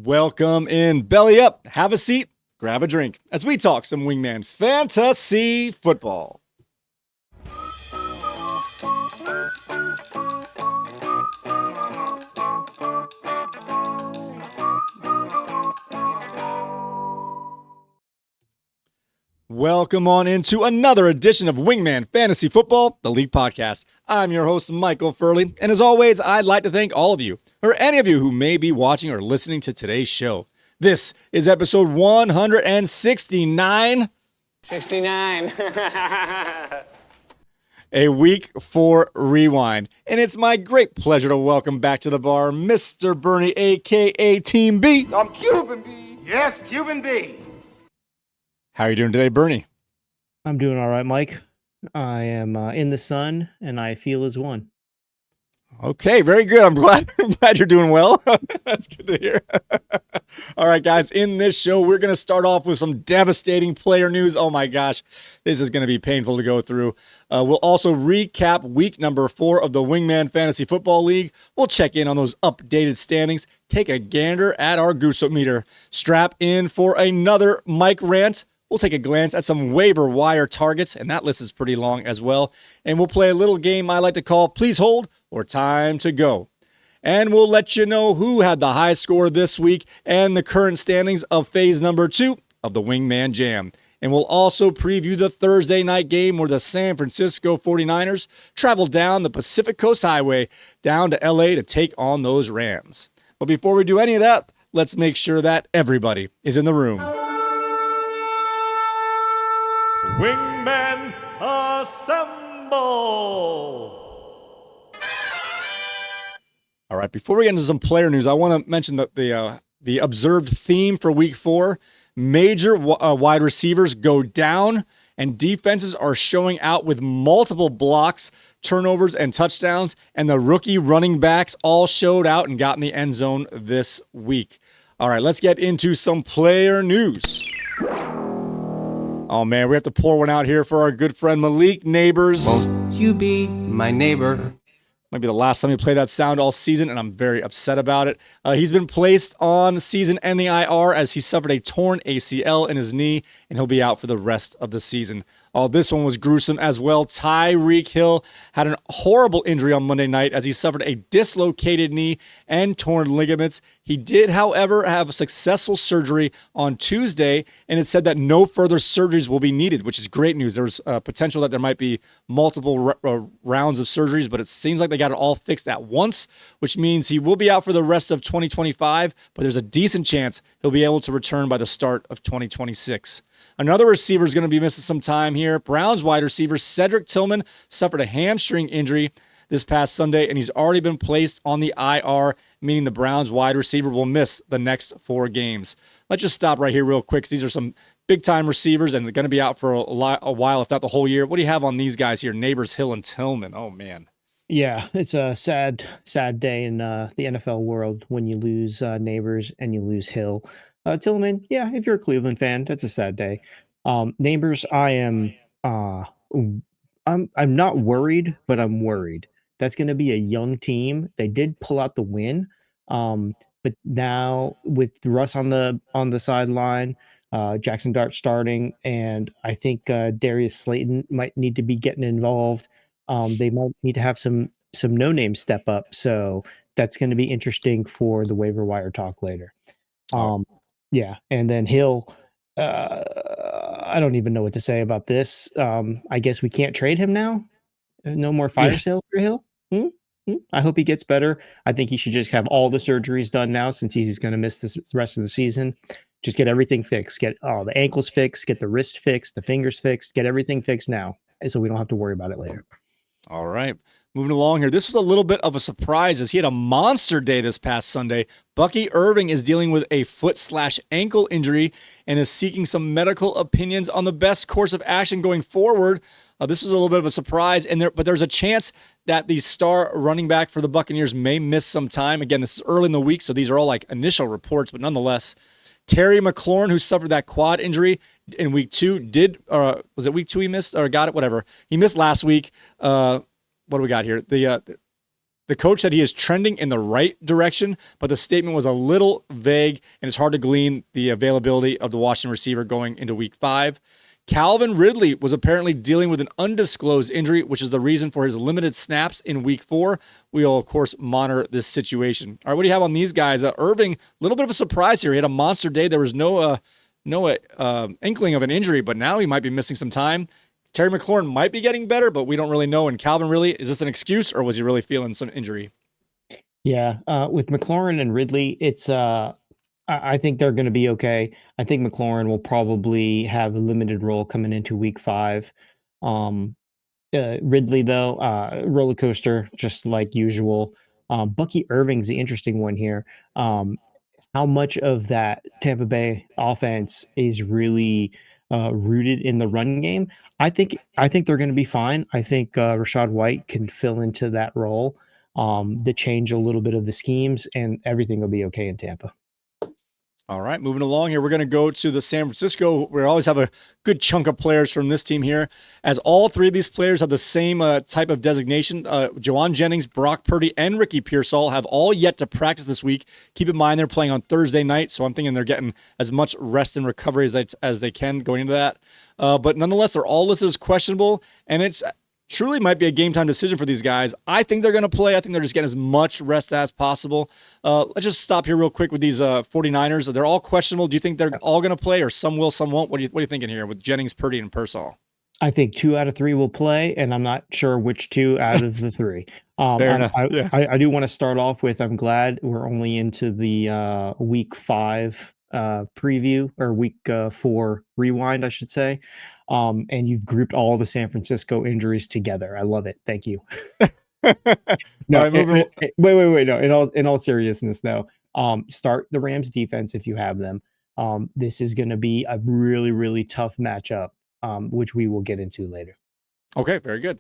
Welcome in, belly up, have a seat, grab a drink as we talk some Wingman Fantasy Football. Welcome on into another edition of Wingman Fantasy Football, the League Podcast. I'm your host, Michael Furley, and as always, I'd like to thank all of you, or any of you who may be watching or listening to today's show. This is episode 169. 69. A week for rewind. And it's my great pleasure to welcome back to the bar Mr. Bernie, a.k.a. Team B. I'm Cuban B. Yes, Cuban B. How are you doing today, Bernie? I'm doing all right, Mike. I am in the sun, and I feel as one. Okay, very good. I'm glad you're doing well. That's good to hear. All right, guys, in this show, we're going to start off with some devastating player news. Oh my gosh, this is going to be painful to go through. We'll also recap week number 4 of the Wingman Fantasy Football League. We'll check in on those updated standings, take a gander at our Goose meter, strap in for another Mike Rant. We'll take a glance at some waiver wire targets, and that list is pretty long as well. And we'll play a little game I like to call Please Hold or Time to Go. And we'll let you know who had the high score this week and the current standings of phase number 2 of the Wingman Jam. And we'll also preview the Thursday night game where the San Francisco 49ers travel down the Pacific Coast Highway down to LA to take on those Rams. But before we do any of that, let's make sure that everybody is in the room. Wingmen assemble! All right, before we get into some player news, I want to mention that the observed theme for week 4, major wide receivers go down and defenses are showing out with multiple blocks, turnovers, and touchdowns, and the rookie running backs all showed out and got in the end zone this week. All right, let's get into some player news. Oh, man, we have to pour one out here for our good friend Malik Neighbors. Won't you be my neighbor? Might be the last time we play that sound all season, and I'm very upset about it. He's been placed on season-ending IR as he suffered a torn ACL in his knee, and he'll be out for the rest of the season. Oh, this one was gruesome as well. Tyreek Hill had a horrible injury on Monday night as he suffered a dislocated knee and torn ligaments. He did, however, have successful surgery on Tuesday, and it said that no further surgeries will be needed, which is great news. There's potential that there might be multiple rounds of surgeries, but it seems like they got it all fixed at once, which means he will be out for the rest of 2025, but there's a decent chance he'll be able to return by the start of 2026. Another receiver is going to be missing some time here. Browns wide receiver Cedric Tillman suffered a hamstring injury this past Sunday, and he's already been placed on the IR, meaning the Browns wide receiver will miss the next 4 games. Let's just stop right here real quick, because these are some big-time receivers, and they're going to be out for a while, if not the whole year. What do you have on these guys here, Neighbors, Hill, and Tillman? Oh, man. Yeah, it's a sad day in the NFL world when you lose Neighbors and you lose Hill. Tillman, yeah, if you're a Cleveland fan, that's a sad day. Neighbors, I'm not worried, but I'm worried. That's going to be a young team. They did pull out the win, but now with Russ on the sideline, Jackson Dart starting, and I think Darius Slayton might need to be getting involved. They might need to have some no-name step up. So that's going to be interesting for the waiver wire talk later. Yeah, and then Hill, I don't even know what to say about this. I guess we can't trade him now. No more fire sale for Hill. I hope he gets better. I think he should just have all the surgeries done now, since he's going to miss this rest of the season. Just get everything fixed. Get the ankles fixed. Get the wrist fixed. The fingers fixed. Get everything fixed now, so we don't have to worry about it later. All right. Moving along here. This was a little bit of a surprise as he had a monster day this past Sunday. Bucky Irving is dealing with a foot/ankle injury and is seeking some medical opinions on the best course of action going forward. This was a little bit of a surprise, but there's a chance that the star running back for the Buccaneers may miss some time. Again, this is early in the week, so these are all like initial reports, but nonetheless, Terry McLaurin, who suffered that quad injury in week 2, was it week 2 he missed or got it? Whatever. He missed last week. What do we got here? The coach said he is trending in the right direction, but the statement was a little vague, and it's hard to glean the availability of the Washington receiver going into week 5. Calvin Ridley was apparently dealing with an undisclosed injury, which is the reason for his limited snaps in week 4. We'll, of course, monitor this situation. All right, what do you have on these guys? Irving, a little bit of a surprise here. He had a monster day. There was no inkling of an injury, but now he might be missing some time. Terry McLaurin might be getting better, but we don't really know. And Calvin, really, is this an excuse or was he really feeling some injury? Yeah, with McLaurin and Ridley, it's I think they're going to be okay. I think McLaurin will probably have a limited role coming into week 5. Ridley, though, roller coaster, just like usual. Bucky Irving's the interesting one here. How much of that Tampa Bay offense is really rooted in the run game? I think they're going to be fine. I think Rashad White can fill into that role, to change a little bit of the schemes, and everything will be okay in Tampa. All right, moving along here, we're going to go to the San Francisco. We always have a good chunk of players from this team here, as all 3 of these players have the same type of designation. Jawan Jennings, Brock Purdy, and Ricky Pearsall have all yet to practice this week. Keep in mind they're playing on Thursday night, so I'm thinking they're getting as much rest and recovery as they can going into that. But nonetheless, they're all listed as questionable, and it's truly might be a game time decision for these guys. I think they're going to play. I think they're just getting as much rest as possible. Let's just stop here real quick with these 49ers. They're all questionable. Do you think they're all going to play, or some will, some won't? What are you thinking here with Jennings, Purdy, and Pearsall? I think 2 out of 3 will play, and I'm not sure which 2 out of the 3. Fair enough. Yeah. I do want to start off with, I'm glad we're only into the week 5 preview, or week 4 rewind, I should say. And you've grouped all the San Francisco injuries together. I love it. Thank you. No, All right, wait. No, in all seriousness, though, start the Rams defense if you have them. This is going to be a really, really tough matchup, which we will get into later. Okay, very good.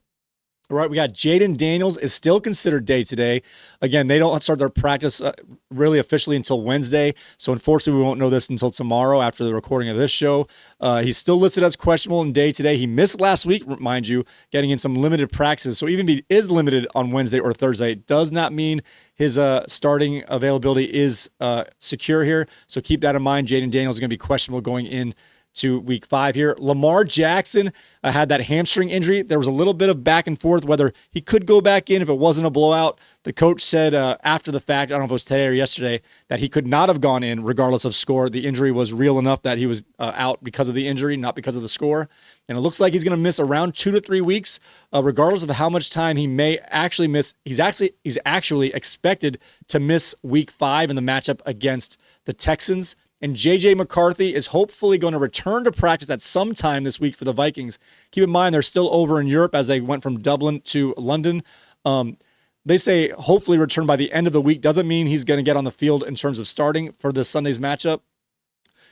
All right, we got Jaden Daniels is still considered day today. Again, they don't start their practice really officially until Wednesday. So unfortunately, we won't know this until tomorrow after the recording of this show. He's still listed as questionable in day today. He missed last week, mind you, getting in some limited practices. So even if he is limited on Wednesday or Thursday, it does not mean his starting availability is secure here. So keep that in mind. Jaden Daniels is going to be questionable going in to week 5 here. Lamar Jackson had that hamstring injury. There was a little bit of back and forth whether he could go back in if it wasn't a blowout. The coach said after the fact, I don't know if it was today or yesterday, that he could not have gone in regardless of score. The injury was real enough that he was out because of the injury, not because of the score. And it looks like he's going to miss around 2 to 3 weeks, regardless of how much time he may actually miss. He's actually expected to miss week 5 in the matchup against the Texans. And J.J. McCarthy is hopefully going to return to practice at some time this week for the Vikings. Keep in mind, they're still over in Europe as they went from Dublin to London. They say hopefully return by the end of the week. Doesn't mean he's going to get on the field in terms of starting for this Sunday's matchup.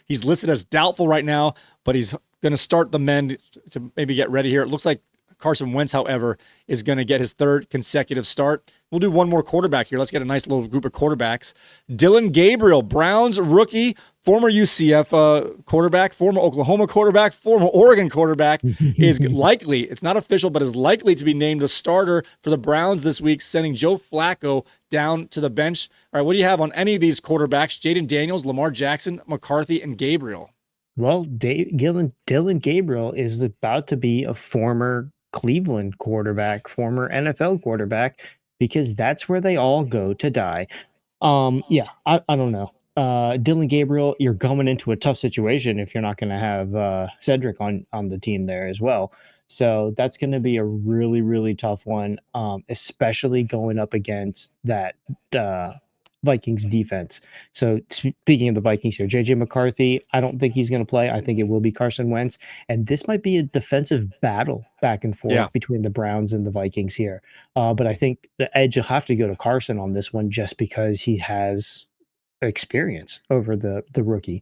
He's listed as doubtful right now, but he's going to start the men to maybe get ready here. It looks like Carson Wentz, however, is going to get his 3rd consecutive start. We'll do one more quarterback here. Let's get a nice little group of quarterbacks. Dillon Gabriel, Browns rookie, former UCF quarterback, former Oklahoma quarterback, former Oregon quarterback, is likely, it's not official, but is likely to be named the starter for the Browns this week, sending Joe Flacco down to the bench. All right, what do you have on any of these quarterbacks? Jaden Daniels, Lamar Jackson, McCarthy, and Gabriel. Well, Dillon Gabriel is about to be a former Cleveland quarterback, former NFL quarterback, because that's where they all go to die. Yeah, I don't know. Dillon Gabriel, you're going into a tough situation if you're not going to have Cedric on the team there as well. So that's going to be a really, really tough one, especially going up against that Vikings defense. So speaking of the Vikings here, JJ McCarthy, I don't think he's going to play. I think it will be Carson Wentz. And this might be a defensive battle back and forth between the Browns and the Vikings here. But I think the edge will have to go to Carson on this one just because he has experience over the rookie.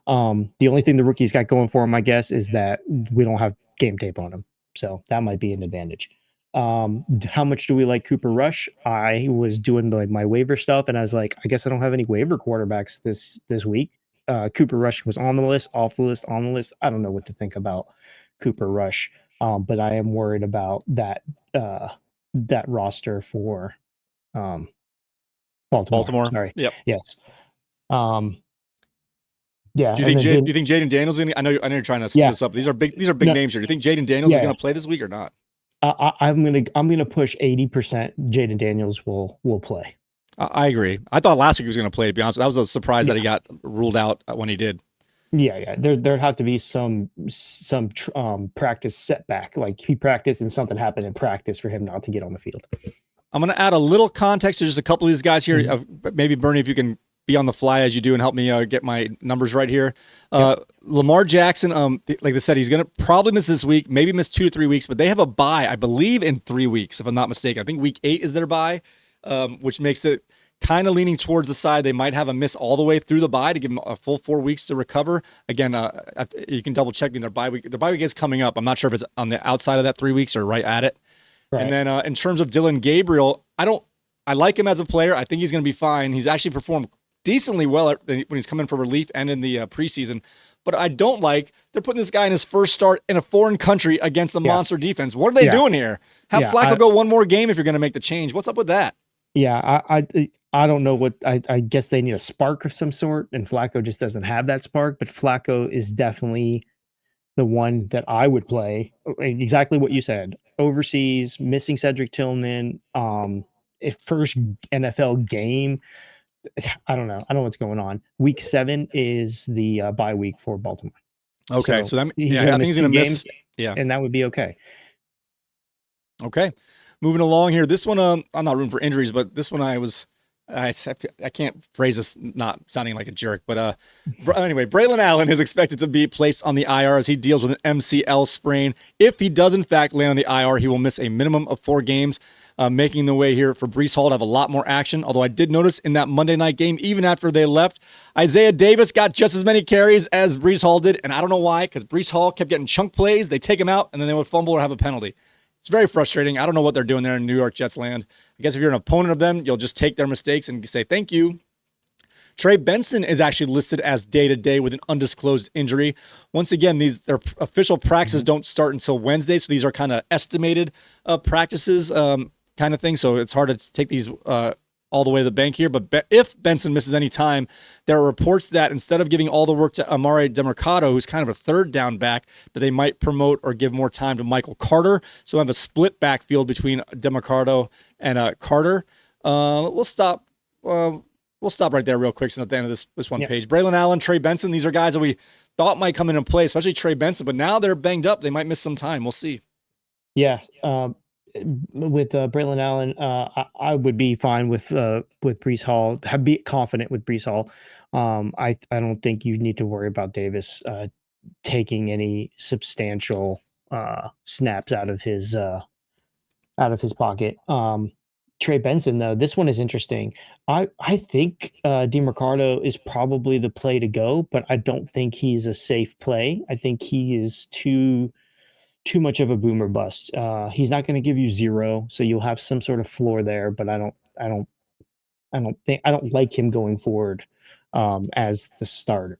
The only thing the rookie's got going for him, I guess, is that we don't have game tape on him. So that might be an advantage. How much do we like Cooper Rush? I was doing like my waiver stuff, and I was like, I guess I don't have any waiver quarterbacks this week. Cooper Rush was on the list, off the list, on the list. I don't know what to think about Cooper Rush, but I am worried about that roster for Baltimore. Baltimore. Sorry. Yep. Yes. Yeah. Do you And think then Do you think Jaden Daniels is gonna? I know you're trying to split yeah. this up. These are big No, names here. Do you think Jaden Daniels is yeah. gonna play this week or not? I'm gonna push 80%. Jaden Daniels will play. I agree. I thought last week he was gonna play. To be honest, that was a surprise that he got ruled out when he did. Yeah. There had to be some practice setback. Like he practiced and something happened in practice for him not to get on the field. I'm going to add a little context to just a couple of these guys here. Mm-hmm. Maybe Bernie, if you can be on the fly as you do and help me get my numbers right here. Lamar Jackson, like I said, he's going to probably miss this week, maybe miss 2 to 3 weeks, but they have a bye, I believe, in 3 weeks, if I'm not mistaken. I think week 8 is their bye, which makes it kind of leaning towards the side. They might have a miss all the way through the bye to give them a full 4 weeks to recover. Again, you can double check me. Their bye week is coming up. I'm not sure if it's on the outside of that 3 weeks or right at it. Right. And then in terms of Dylan Gabriel, I like him as a player. I think he's going to be fine. He's actually performed decently well when he's coming for relief and in the preseason. But I don't like they're putting this guy in his first start in a foreign country against a monster defense. What are they doing here? Have Flacco go one more game if you're going to make the change. What's up with that? Yeah, I don't know what I guess they need a spark of some sort, and Flacco just doesn't have that spark. But Flacco is definitely the one that I would play. Exactly what you said. Overseas, missing Cedric Tillman, first NFL game. I don't know. I don't know what's going on. Week 7 is the bye week for Baltimore. Okay, so that, I think he's going to miss. Yeah, and that would be okay. Okay, moving along here. This one, I'm not rooting for injuries, but this one I can't phrase this not sounding like a jerk, but anyway, Braylon Allen is expected to be placed on the IR as he deals with an MCL sprain. If he does in fact land on the IR, he will miss a minimum of 4 games, making the way here for Breece Hall to have a lot more action. Although I did notice in that Monday night game, even after they left, Isaiah Davis got just as many carries as Breece Hall did, and I don't know why, because Breece Hall kept getting chunk plays. They take him out, and then they would fumble or have a penalty. It's very frustrating. I don't know what they're doing there in New York Jets land. I guess if you're an opponent of them, you'll just take their mistakes and say thank you. Trey Benson is actually listed as day-to-day with an undisclosed injury. Once again, their official practices don't start until Wednesday, so these are kind of estimated practices kind of thing, so it's hard to take these all the way to the bank here. But if Benson misses any time, there are reports that instead of giving all the work to Amari DeMercado, who's kind of a third down back, that they might promote or give more time to Michael Carter. So we have a split backfield between DeMercado and Carter. We'll stop right there real quick since at the end of this one page. Braylon Allen, Trey Benson, these are guys that we thought might come in play, especially Trey Benson, but now they're banged up. They might miss some time. We'll see. Yeah. With Braylon Allen, I would be fine with Breece Hall. Be confident with Breece Hall. I don't think you need to worry about Davis taking any substantial snaps out of his pocket. Trey Benson, though, this one is interesting. I think DeMercado is probably the play to go, but I don't think he's a safe play. I think he is too much of a boomer bust. He's not going to give you 0, so you'll have some sort of floor there, but I don't like him going forward as the starter.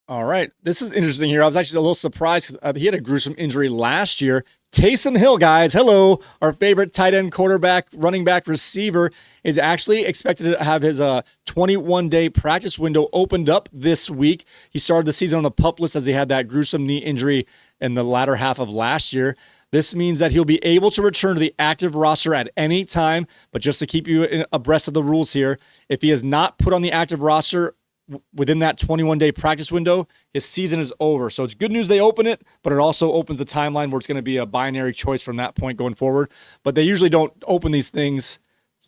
All right. This is interesting here. I was actually a little surprised. He had a gruesome injury last year. Taysom Hill, guys. Hello. Our favorite tight end, quarterback, running back, receiver is actually expected to have his 21-day practice window opened up this week. He started the season on the PUP list as he had that gruesome knee injury in the latter half of last year. This means that he'll be able to return to the active roster at any time, but just to keep you abreast of the rules here, if he is not put on the active roster within that 21-day practice window, his season is over. So it's good news they open it, but it also opens the timeline where it's going to be a binary choice from that point going forward. But they usually don't open these things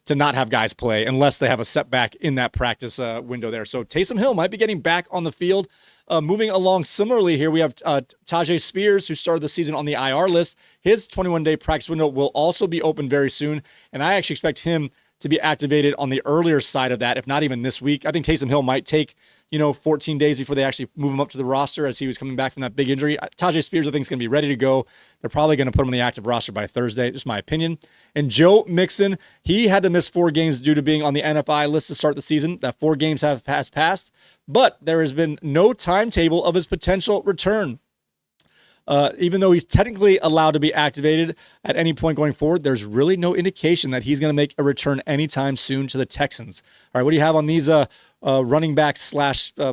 to not have guys play unless they have a setback in that practice window there. So Taysom Hill might be getting back on the field. Moving along similarly here, we have Tajay Spears, who started the season on the IR list. His 21-day practice window will also be open very soon, and I actually expect him to be activated on the earlier side of that, if not even this week. I think Taysom Hill might take, 14 days before they actually move him up to the roster as he was coming back from that big injury. Tajay Spears, I think, is going to be ready to go. They're probably going to put him on the active roster by Thursday, just my opinion. And Joe Mixon, he had to miss 4 games due to being on the NFI list to start the season. That 4 games have passed, but there has been no timetable of his potential return. Even though he's technically allowed to be activated at any point going forward, there's really no indication that he's going to make a return anytime soon to the Texans. All right, what do you have on these running backs /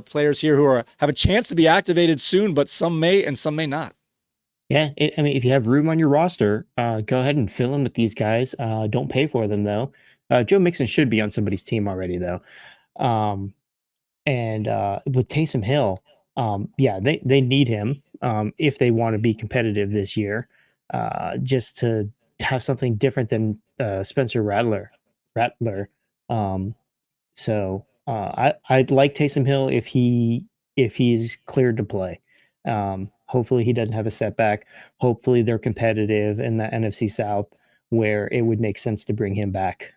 players here who have a chance to be activated soon, but some may and some may not? Yeah, I mean, if you have room on your roster, go ahead and fill in with these guys. Don't pay for them though. Joe Mixon should be on somebody's team already though. And with Taysom Hill, yeah, they need him if they want to be competitive this year, just to have something different than Spencer Rattler. I'd like Taysom Hill if he's cleared to play. Hopefully he doesn't have a setback. Hopefully they're competitive in the NFC South where it would make sense to bring him back.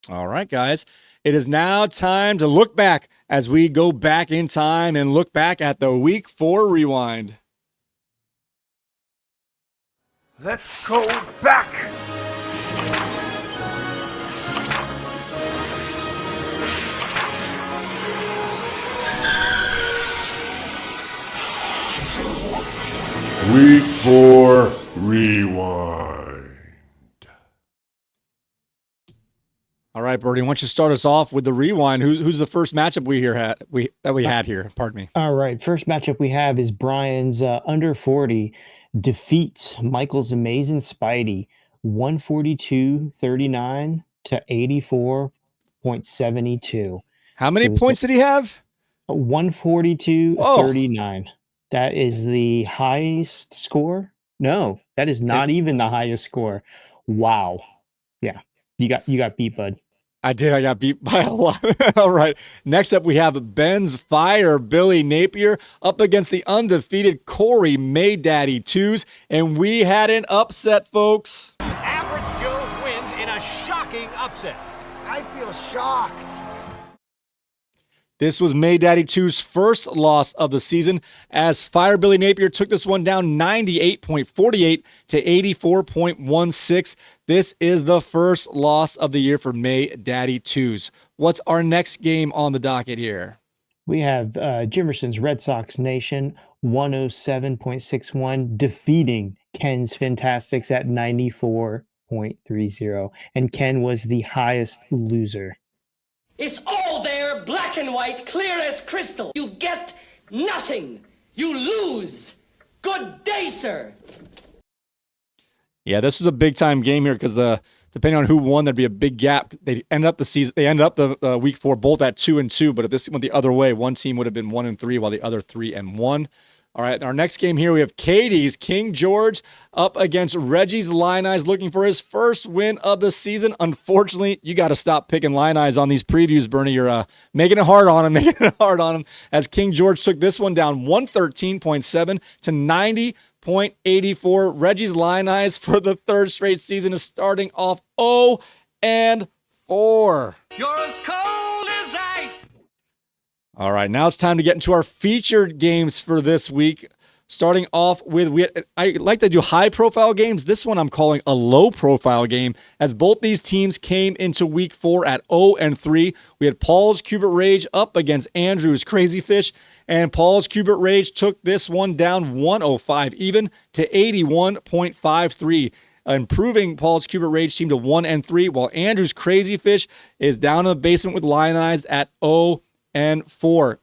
All right, guys. It is now time to look back as we go back in time and look back at the Week 4 Rewind. Let's go back. Week 4 Rewind. All right, Bertie, why don't you start us off with the rewind? Who's the first matchup we had here? Pardon me. All right, first matchup we have is Brian's under 40 defeats Michael's Amazing Spidey 142.39 to 84.72. How many points did he have? 142.39. That is the highest score? No, that is not even the highest score. Wow. Yeah. You got beat, bud. I did. I got beat by a lot. All right. Next up, we have Ben's Fire Billy Napier up against the undefeated Corey Maydaddy Twos, and we had an upset, folks. Average Joe's wins in a shocking upset. I feel shocked. This was Maydaddy 2's first loss of the season as Fire Billy Napier took this one down 98.48 to 84.16. This is the first loss of the year for Maydaddy 2's. What's our next game on the docket here? We have Jimerson's Red Sox Nation 107.61 defeating Ken's Fantastics at 94.30. And Ken was the highest loser. It's all there, black and white, clear as crystal. You get nothing. You lose. Good day, sir. Yeah, this is a big time game here because depending on who won, there'd be a big gap. They end up the week 4 both at 2-2, but if this went the other way, one team would have been 1-3 while the other 3-1. All right, our next game here, we have Katie's King George up against Reggie's Lion Eyes looking for his first win of the season. Unfortunately, you got to stop picking Lion Eyes on these previews, Bernie. You're making it hard on him, as King George took this one down 113.7 to 90.84. Reggie's Lion Eyes for the third straight season is starting off 0-4. You're as cold as ice. All right, now it's time to get into our featured games for this week. Starting off with, I like to do high-profile games. This one I'm calling a low-profile game, as both these teams came into Week 4 at 0-3. We had Paul's Cubit Rage up against Andrew's Crazy Fish, and Paul's Cubit Rage took this one down 105 even to 81.53. Improving Paul's Cubit Rage team to 1-3, while Andrew's Crazy Fish is down in the basement with Lion Eyes at 0-4.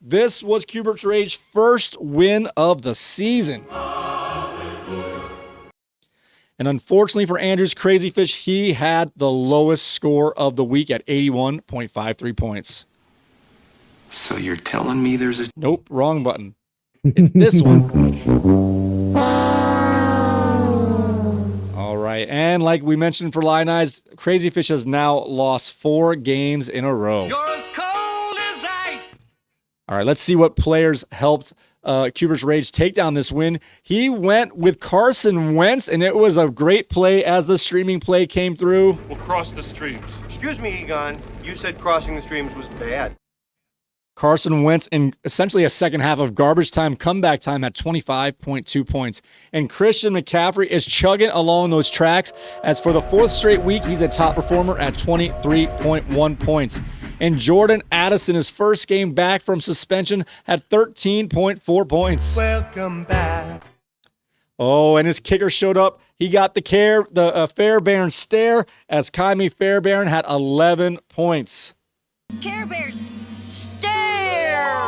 This was Cubert's Rage's first win of the season. And unfortunately for Andrew's Crazy Fish, he had the lowest score of the week at 81.53 points. So you're telling me there's a... Nope, wrong button. It's this one. All right, and like we mentioned for Lion Eyes, Crazy Fish has now lost 4 games in a row. You're as cold as ice. All right, let's see what players helped Cubert's Rage take down this win. He went with Carson Wentz, and it was a great play as the streaming play came through. We'll cross the streams. Excuse me, Egon. You said crossing the streams was bad. Carson Wentz in essentially a second half of garbage time, comeback time at 25.2 points. And Christian McCaffrey is chugging along those tracks, as for the 4th straight week, he's a top performer at 23.1 points. And Jordan Addison, his first game back from suspension, had 13.4 points. Welcome back. Oh, and his kicker showed up. He got the Fairbairn stare as Kaimi Fairbairn had 11 points. Care Bears, stare!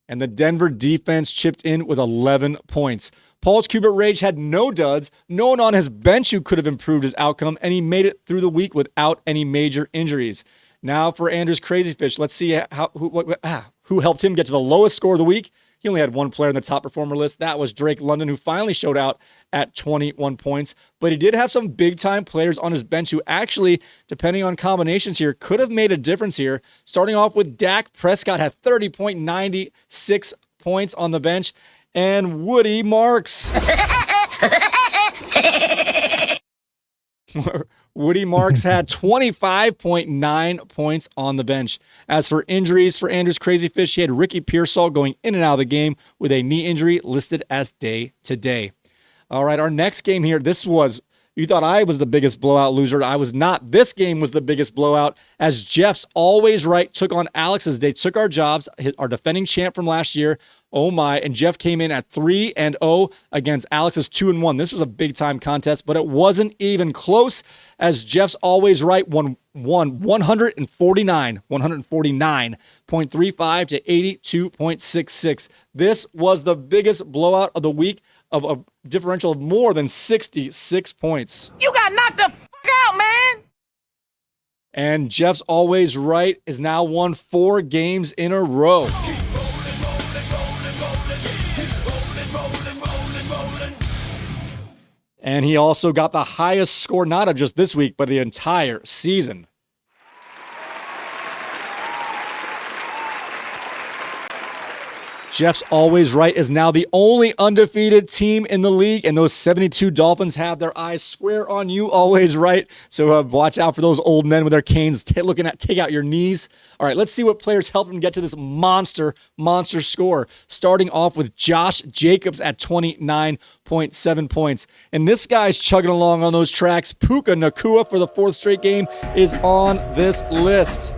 And the Denver defense chipped in with 11 points. Paul's Cubit Rage had no duds, no one on his bench who could have improved his outcome, and he made it through the week without any major injuries. Now for Andrew's Crazy Fish, let's see who helped him get to the lowest score of the week. He only had one player in the top performer list. That was Drake London, who finally showed out at 21 points. But he did have some big-time players on his bench who actually, depending on combinations here, could have made a difference here. Starting off with Dak Prescott had 30.96 points on the bench. And Woody Marks. Woody Marks had 25.9 points on the bench. As for injuries for Andrew's Crazy Fish, he had Ricky Pearsall going in and out of the game with a knee injury listed as day to day. All right, our next game here, you thought I was the biggest blowout loser. I was not. This game was the biggest blowout as Jeff's Always Right took on Alex's. They took our jobs, our defending champ from last year. Oh my, and Jeff came in at 3-0 against Alex's 2-1. This was a big-time contest, but it wasn't even close as Jeff's Always Right won 149.35 to 82.66. This was the biggest blowout of the week of a differential of more than 66 points. You got knocked the fuck out, man! And Jeff's Always Right is now won 4 games in a row. And he also got the highest score, not of just this week, but the entire season. Jeff's Always Right is now the only undefeated team in the league, and those 72 Dolphins have their eyes square on you, Always Right. So watch out for those old men with their canes looking at take out your knees. All right, let's see what players helped him get to this monster score. Starting off with Josh Jacobs at 29.7 points. And this guy's chugging along on those tracks. Puka Nacua for the 4th straight game is on this list.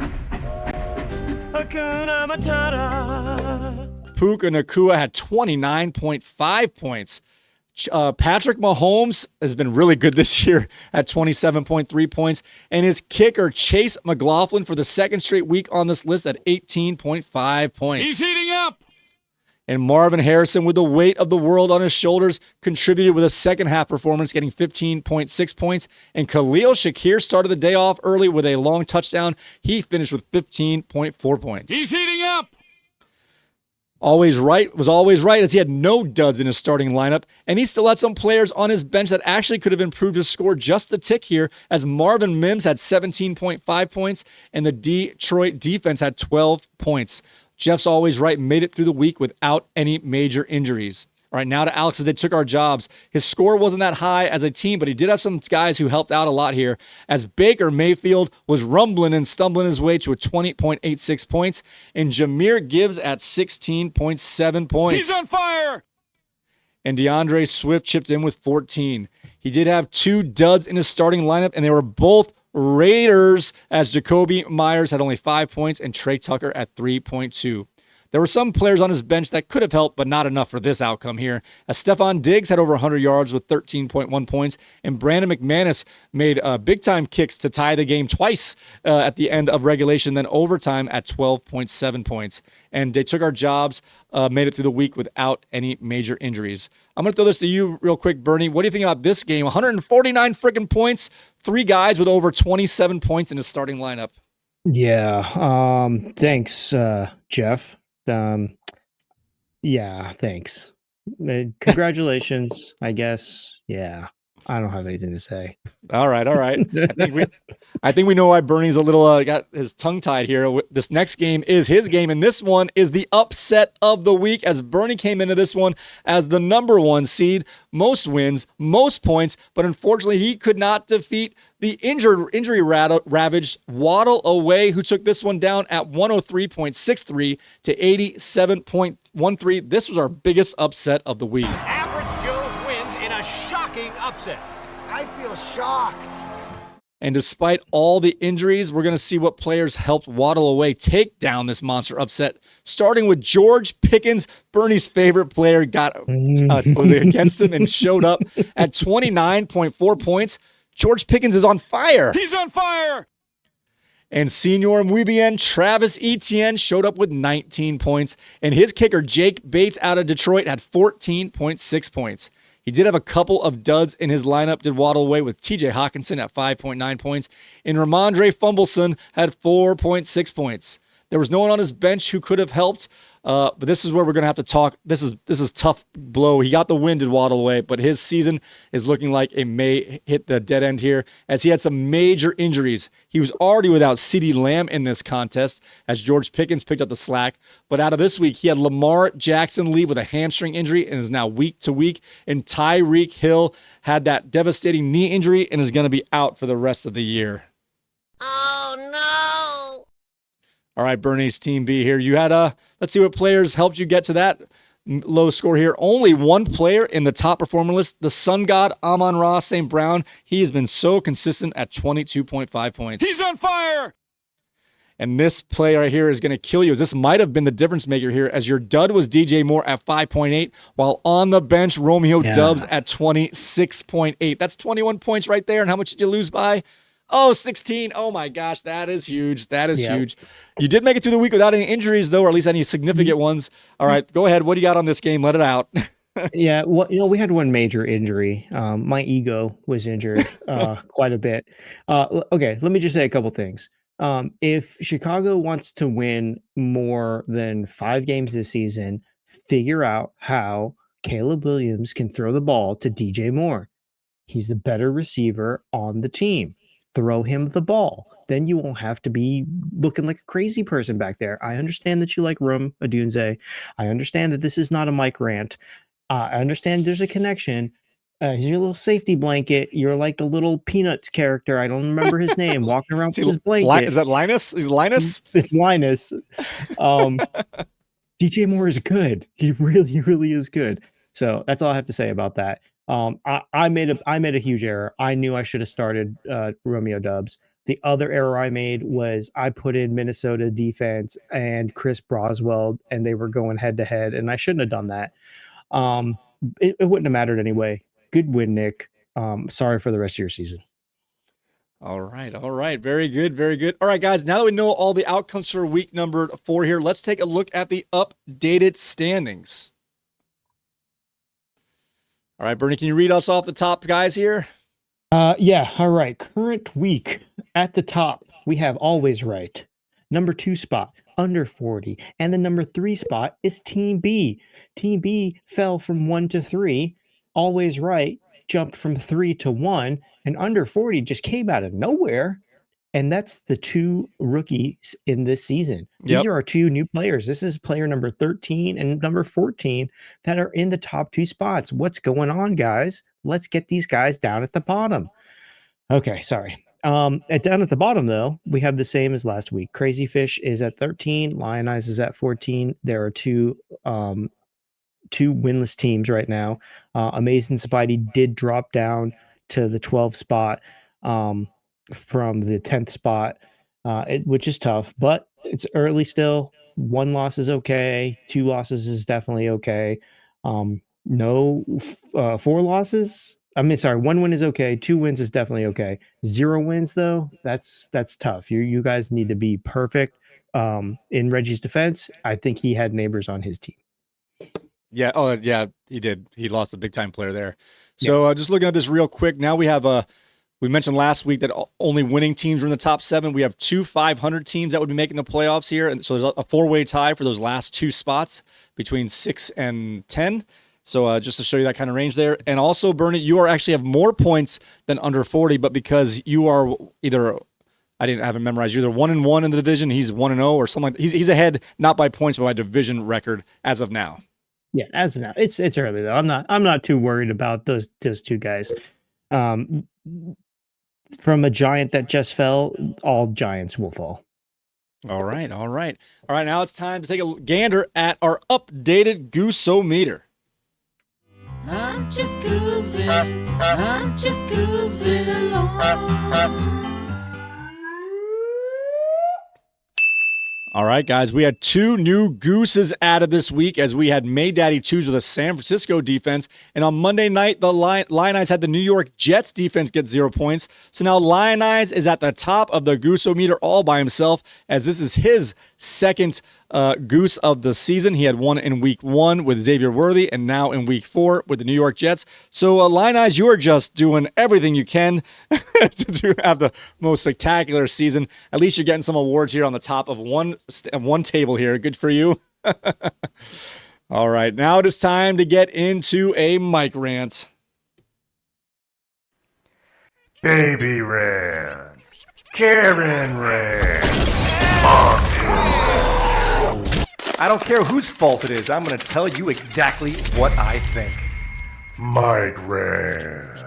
Hakuna Matata. Puka Nacua had 29.5 points. Patrick Mahomes has been really good this year at 27.3 points. And his kicker, Chase McLaughlin, for the 2nd straight week on this list at 18.5 points. He's heating up. And Marvin Harrison, with the weight of the world on his shoulders, contributed with a second-half performance, getting 15.6 points. And Khalil Shakir started the day off early with a long touchdown. He finished with 15.4 points. He's heating up. Always Right was always right as he had no duds in his starting lineup, and he still had some players on his bench that actually could have improved his score just a tick here, as Marvin Mims had 17.5 points, and the Detroit defense had 12 points. Jeff's Always Right made it through the week without any major injuries. All right, now to Alex as they took our jobs. His score wasn't that high as a team, but he did have some guys who helped out a lot here, as Baker Mayfield was rumbling and stumbling his way to a 20.86 points, and Jahmyr Gibbs at 16.7 points. He's on fire! And DeAndre Swift chipped in with 14. He did have 2 duds in his starting lineup, and they were both Raiders, as Jacoby Myers had only 5 points and Trey Tucker at 3.2. There were some players on his bench that could have helped, but not enough for this outcome here. As Stephon Diggs had over 100 yards with 13.1 points, and Brandon McManus made big-time kicks to tie the game twice at the end of regulation, then overtime at 12.7 points. And they took our jobs, made it through the week without any major injuries. I'm going to throw this to you real quick, Bernie. What do you think about this game? 149 freaking points, 3 guys with over 27 points in his starting lineup. Yeah. Thanks, Jeff. Yeah, thanks. Congratulations, I guess. Yeah. I don't have anything to say. All right. I think we know why Bernie's a little got his tongue tied here. This next game is his game, and this one is the upset of the week, as Bernie came into this one as the number 1 seed, most wins, most points, but unfortunately he could not defeat the injury ravaged Waddle Away, who took this one down at 103.63 to 87.13. This was our biggest upset of the week. Average Joe's wins in a shocking upset. I feel shocked. And despite all the injuries, we're going to see what players helped waddle away, take down this monster upset. Starting with George Pickens, Bernie's favorite player, was against him and showed up at 29.4 points. George Pickens is on fire. He's on fire. And Senior Mubian, Travis Etienne, showed up with 19 points. And his kicker, Jake Bates out of Detroit, had 14.6 points. He did have a couple of duds in his lineup, did waddle away with TJ Hawkinson at 5.9 points. And Ramondre Fumbleson had 4.6 points. There was no one on his bench who could have helped, but this is where we're going to have to talk. This is tough blow. He got the win, did waddle away, but his season is looking like it may hit the dead end here as he had some major injuries. He was already without CeeDee Lamb in this contest as George Pickens picked up the slack. But out of this week, he had Lamar Jackson leave with a hamstring injury and is now week to week. And Tyreek Hill had that devastating knee injury and is going to be out for the rest of the year. Oh, no. All right, Bernie's Team B here. You had let's see what players helped you get to that low score here. Only one player in the top performer list, the Sun God, Amon-Ra St. Brown. He has been so consistent at 22.5 points. He's on fire. And this play right here is going to kill you, as this might have been the difference maker here, as your dud was DJ Moore at 5.8, while on the bench, Romeo Doubs at 26.8. That's 21 points right there. And how much did you lose by? Oh, 16. Oh, my gosh. That is huge. That is huge. You did make it through the week without any injuries, though, or at least any significant ones. All right, go ahead. What do you got on this game? Let it out. Yeah, well, we had one major injury. My ego was injured quite a bit. Okay, let me just say a couple things. If Chicago wants to win more than 5 games this season, figure out how Caleb Williams can throw the ball to DJ Moore. He's the better receiver on the team. Throw him the ball. Then you won't have to be looking like a crazy person back there. I understand that you like Rum Adunze. I understand that this is not a Mike Rant. I understand there's a connection. He's your little safety blanket. You're like a little Peanuts character. I don't remember his name. Walking around with his blanket. Is that Linus? Is Linus? It's Linus. DJ Moore is good. He really is good. So that's all I have to say about that. I made a huge error. I knew I should have started Romeo Doubs. The other error I made was I put in Minnesota defense and Chris Broswell, and they were going head to head, and I shouldn't have done that. It wouldn't have mattered anyway. Good win, Nick. Sorry for the rest of your season. All right. Very good. All right, guys, now that we know all the outcomes for week number 4 here, let's take a look at the updated standings. All right, Bernie, can you read us off the top guys here? Yeah, all right. Current week at the top, we have Always Right. Number 2 spot, Under 40. And the number 3 spot is Team B. Team B fell from 1 to 3. Always Right jumped from 3 to 1. And Under 40 just came out of nowhere. And that's the 2 rookies in this season. These are our 2 new players. This is player number 13 and number 14 that are in the top 2 spots. What's going on, guys? Let's get these guys down at the bottom. Okay, sorry. Down at the bottom, though, we have the same as last week. Crazy Fish is at 13. Lion Eyes is at 14. There are 2 winless teams right now. Amazing Spidey did drop down to the 12th spot. From the 10th spot, which is tough, but it's early still. 1 loss is okay. 2 losses is definitely okay. 4 losses. 1 win is okay. 2 wins is definitely okay. 0 wins though, that's tough. You guys need to be perfect. In Reggie's defense, I think he had neighbors on his team. Yeah. Oh yeah, he did. He lost a big time player there. So just looking at this real quick, now we have we mentioned last week that only winning teams are in the top 7. We have 2 500 teams that would be making the playoffs here. And so there's a 4-way tie for those last 2 spots between 6 and 10. So just to show you that kind of range there. And also, Bernie, you actually have more points than Under 40, but because you are either, I didn't have it memorized, you're either 1-1 in the division, he's 1-0 or something like that. He's ahead, not by points, but by division record as of now. Yeah, as of now. It's early though. I'm not too worried about those 2 guys. From a giant that just fell, all giants will fall. All right. Now it's time to take a gander at our updated Goose-o-meter. I'm just goosing along. All right, guys, we had 2 new Gooses added this week as we had May Daddy 2s with a San Francisco defense. And on Monday night, the Lion-Eyes had the New York Jets defense get 0 points. So now Lion-Eyes is at the top of the Goose-o-meter all by himself, as this is his second Goose of the season. He had one in week 1 with Xavier Worthy and now in week 4 with the New York Jets. So Lion-Eyes, you are just doing everything you can to have the most spectacular season. At least you're getting some awards here on the top of one table here. Good for you. All right, now it is time to get into a Mike Rant. Baby Rant. Karen Rant. Monty. I don't care whose fault it is. I'm going to tell you exactly what I think. Mike Rant.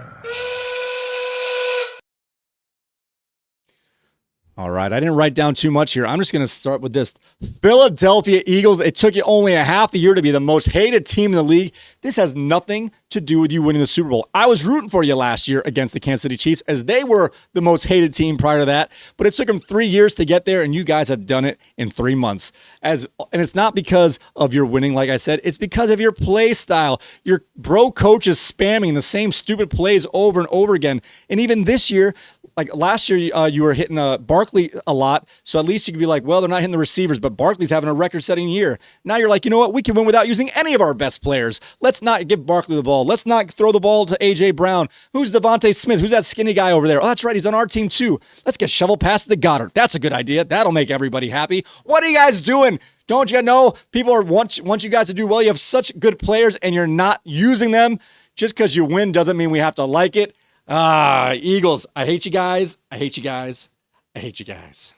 All right, I didn't write down too much here. I'm just going to start with this. Philadelphia Eagles, it took you only a half a year to be the most hated team in the league. This has nothing to do with you winning the Super Bowl. I was rooting for you last year against the Kansas City Chiefs as they were the most hated team prior to that, but it took them 3 years to get there, and you guys have done it in 3 months. And it's not because of your winning, like I said. It's because of your play style. Your bro coach is spamming the same stupid plays over and over again. And even this year, like last year, you were hitting Barkley a lot, so at least you could be like, well, they're not hitting the receivers, but Barkley's having a record-setting year. Now you're like, you know what? We can win without using any of our best players. Let's not give Barkley the ball. Let's not throw the ball to A.J. Brown. Who's Devontae Smith? Who's that skinny guy over there? Oh, that's right. He's on our team too. Let's get shovel passes to Goddard. That's a good idea. That'll make everybody happy. What are you guys doing? Don't you know people want you guys to do well? You have such good players, and you're not using them. Just because you win doesn't mean we have to like it. Eagles, I hate you guys. I hate you guys. I hate you guys.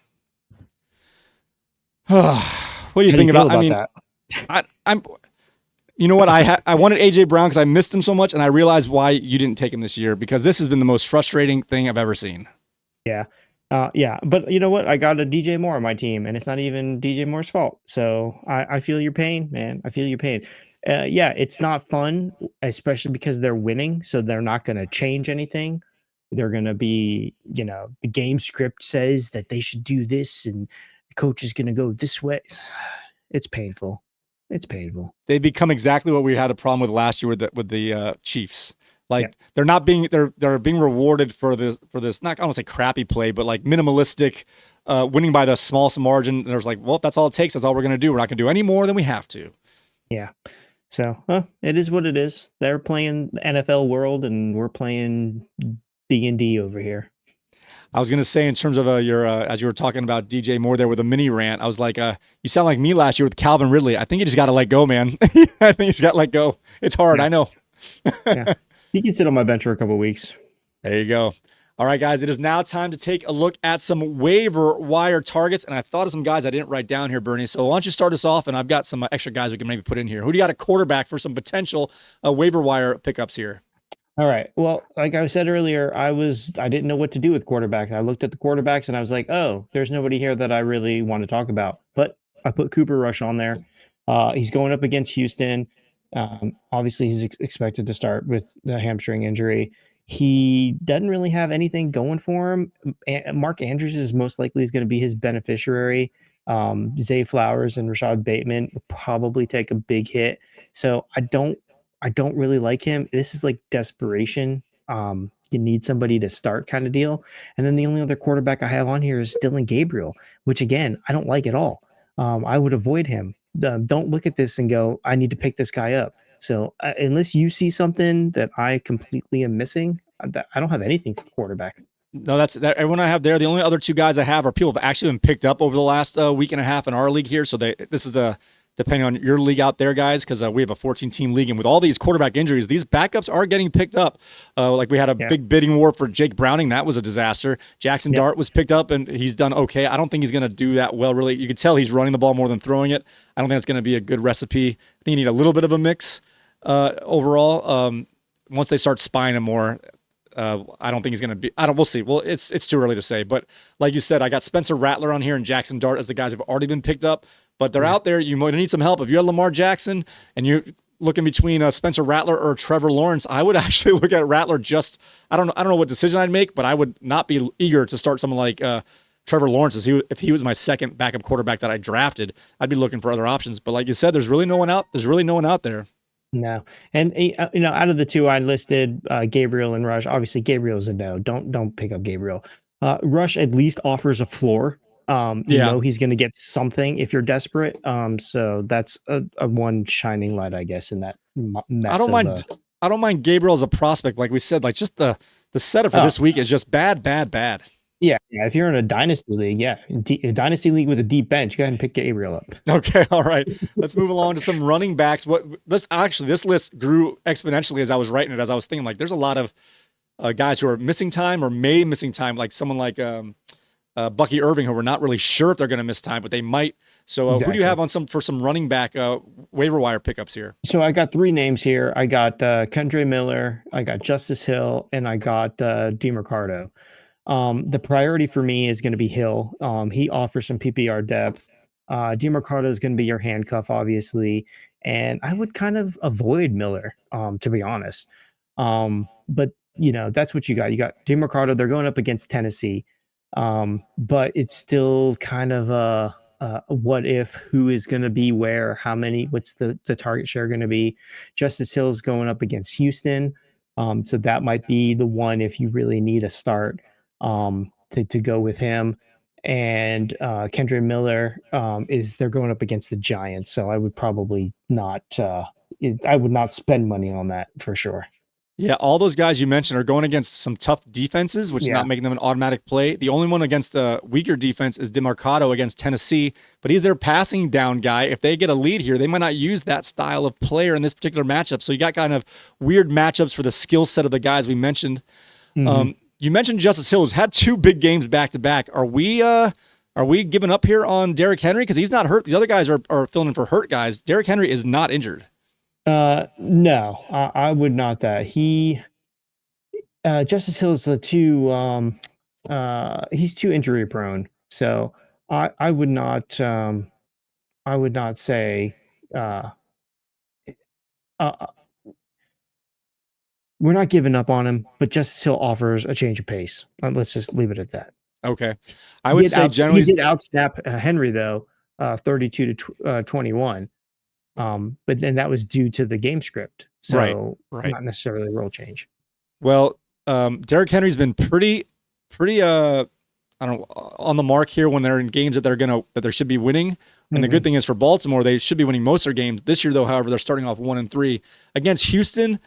What do you think about that? I'm. You know what? I wanted AJ Brown because I missed him so much, and I realized why you didn't take him this year, because this has been the most frustrating thing I've ever seen. Yeah. Yeah. But you know what? I got a DJ Moore on my team, and it's not even DJ Moore's fault. So I feel your pain, man. I feel your pain. Yeah, it's not fun, especially because they're winning. So they're not going to change anything. They're going to be, the game script says that they should do this and the coach is going to go this way. It's painful. It's painful. They become exactly what we had a problem with last year with the Chiefs. Like they're being rewarded for this not, I don't want to say crappy play, but like minimalistic winning by the smallest margin. And there's like, well, that's all it takes. That's all we're going to do. We're not going to do any more than we have to. Yeah. So it is what it is. They're playing the NFL world and we're playing D&D over here. I was going to say, in terms of your, as you were talking about DJ Moore there with a mini rant, I was like, you sound like me last year with Calvin Ridley. I think you just got to let go, man. I think you just got to let go. It's hard. I know. Yeah. He can sit on my bench for a couple of weeks. There you go. All right, guys, it is now time to take a look at some waiver wire targets. And I thought of some guys I didn't write down here, Bernie. So why don't you start us off? And I've got some extra guys we can maybe put in here. Who do you got a quarterback for some potential waiver wire pickups here? All right. Well, like I said earlier, I didn't know what to do with quarterbacks. I looked at the quarterbacks and I was like, oh, there's nobody here that I really want to talk about. But I put Cooper Rush on there. He's going up against Houston. Obviously, he's expected to start with the hamstring injury. He doesn't really have anything going for him. Mark Andrews is most likely going to be his beneficiary. Zay Flowers and Rashad Bateman will probably take a big hit. So I don't really like him. This is like desperation. You need somebody to start kind of deal. And then the only other quarterback I have on here is Dylan Gabriel, which again, I don't like at all. I would avoid him. Don't look at this and go, I need to pick this guy up. So unless you see something that I completely am missing, I don't have anything for quarterback. No, that's that. Everyone I have there. The only other two guys I have are people that have actually been picked up over the last week and a half in our league here. So this is depending on your league out there, guys, because we have a 14-team league, and with all these quarterback injuries, these backups are getting picked up. Like we had a big bidding war for Jake Browning. That was a disaster. Jackson Dart was picked up, and he's done okay. I don't think he's going to do that well, really. You can tell he's running the ball more than throwing it. I don't think it's going to be a good recipe. I think you need a little bit of a mix overall. Once they start spying him more, I don't think he's going to be. We'll see. Well, it's too early to say. But like you said, I got Spencer Rattler on here and Jackson Dart as the guys who have already been picked up. But they're out there. You might need some help. If you have Lamar Jackson and you're looking between Spencer Rattler or Trevor Lawrence, I would actually look at Rattler. I don't know what decision I'd make, but I would not be eager to start someone like Trevor Lawrence, if he was my second backup quarterback that I drafted, I'd be looking for other options. But like you said, there's really no one out there. No, and out of the two I listed, Gabriel and Rush. Obviously, Gabriel's a no. Don't pick up Gabriel. Rush at least offers a floor. He's going to get something if you're desperate. So that's a one shining light, I guess, in that mess. I don't mind Gabriel as a prospect. Like we said, like just the setup for this week is just bad. Yeah. If you're in a dynasty league, a dynasty league with a deep bench, go ahead and pick Gabriel up. Okay, all right. Let's move along to some running backs. This list grew exponentially as I was writing it. As I was thinking, like there's a lot of guys who are missing time or may missing time, like someone like Bucky Irving, who we're not really sure if they're going to miss time, but they might. So Who do you have for some running back waiver wire pickups here? So I got 3 names here. I got Kendre Miller, I got Justice Hill, and I got DeMarcado. The priority for me is going to be Hill. He offers some PPR depth. DeMarcado is going to be your handcuff, obviously, and I would kind of avoid Miller, to be honest. But that's what you got. You got DeMarcado. They're going up against Tennessee, but it's still kind of a what if, who is going to be where, how many, what's the target share going to be. Justice Hill is going up against Houston, so that might be the one if you really need a start. To go with him, and Kendre Miller they're going up against the Giants, so I would probably not I would not spend money on that for sure. Yeah, all those guys you mentioned are going against some tough defenses, which is not making them an automatic play. The only one against the weaker defense is DeMarcado against Tennessee, but he's their passing down guy. If they get a lead here, they might not use that style of player in this particular matchup. So you got kind of weird matchups for the skill set of the guys we mentioned. Mm-hmm. You mentioned Justice Hill, who's had 2 big games back to back. Are we giving up here on Derrick Henry because he's not hurt? The other guys are filling in for hurt guys. Derrick Henry is not injured. No, I would not. Justice Hill is he's too injury prone. So I would not say. We're not giving up on him, but Justice Hill offers a change of pace. Let's just leave it at that. Okay. I would say generally... He did outsnap Henry, though, 32 to 21. But then that was due to the game script. So right. Not necessarily a role change. Well, Derrick Henry's been pretty on the mark here when they're in games that they should be winning. And the good thing is for Baltimore, they should be winning most of their games. This year, though, however, they're starting off 1-3. Against Houston,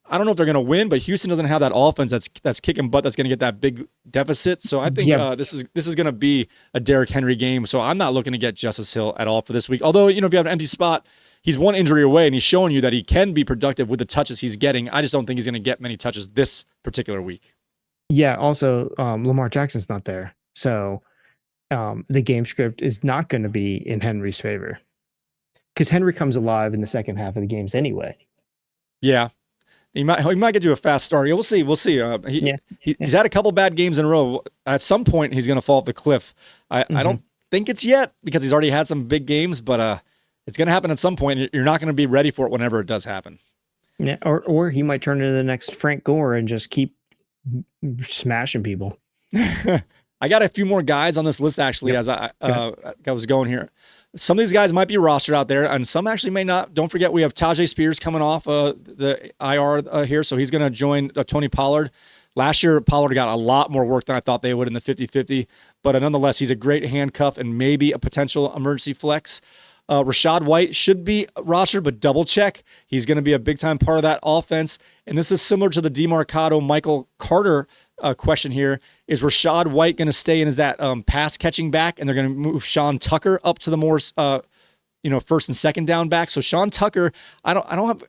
I don't know if they're going to win, but Houston doesn't have that offense that's kicking butt, that's going to get that big deficit. So I think this is going to be a Derrick Henry game. So I'm not looking to get Justice Hill at all for this week. Although, if you have an empty spot, he's one injury away, and he's showing you that he can be productive with the touches he's getting. I just don't think he's going to get many touches this particular week. Yeah, also, Lamar Jackson's not there. So the game script is not going to be in Henry's favor because Henry comes alive in the second half of the games anyway. Yeah. He might get you a fast start. We'll see. He's had a couple bad games in a row. At some point, he's going to fall off the cliff. I don't think it's yet because he's already had some big games, but it's going to happen at some point. You're not going to be ready for it whenever it does happen. Yeah, or he might turn into the next Frank Gore and just keep smashing people. I got a few more guys on this list actually as I was going here. Some of these guys might be rostered out there, and some actually may not. Don't forget, we have Tajay Spears coming off the IR here, so he's going to join Tony Pollard. Last year, Pollard got a lot more work than I thought they would in the 50-50, but nonetheless, he's a great handcuff and maybe a potential emergency flex. Rachaad White should be rostered, but double check. He's going to be a big-time part of that offense, and this is similar to the DeMarcado Michael Carter question here. Is Rachaad White going to stay in as that pass catching back, and they're going to move Sean Tucker up to the more first and second down back? So Sean Tucker, I don't have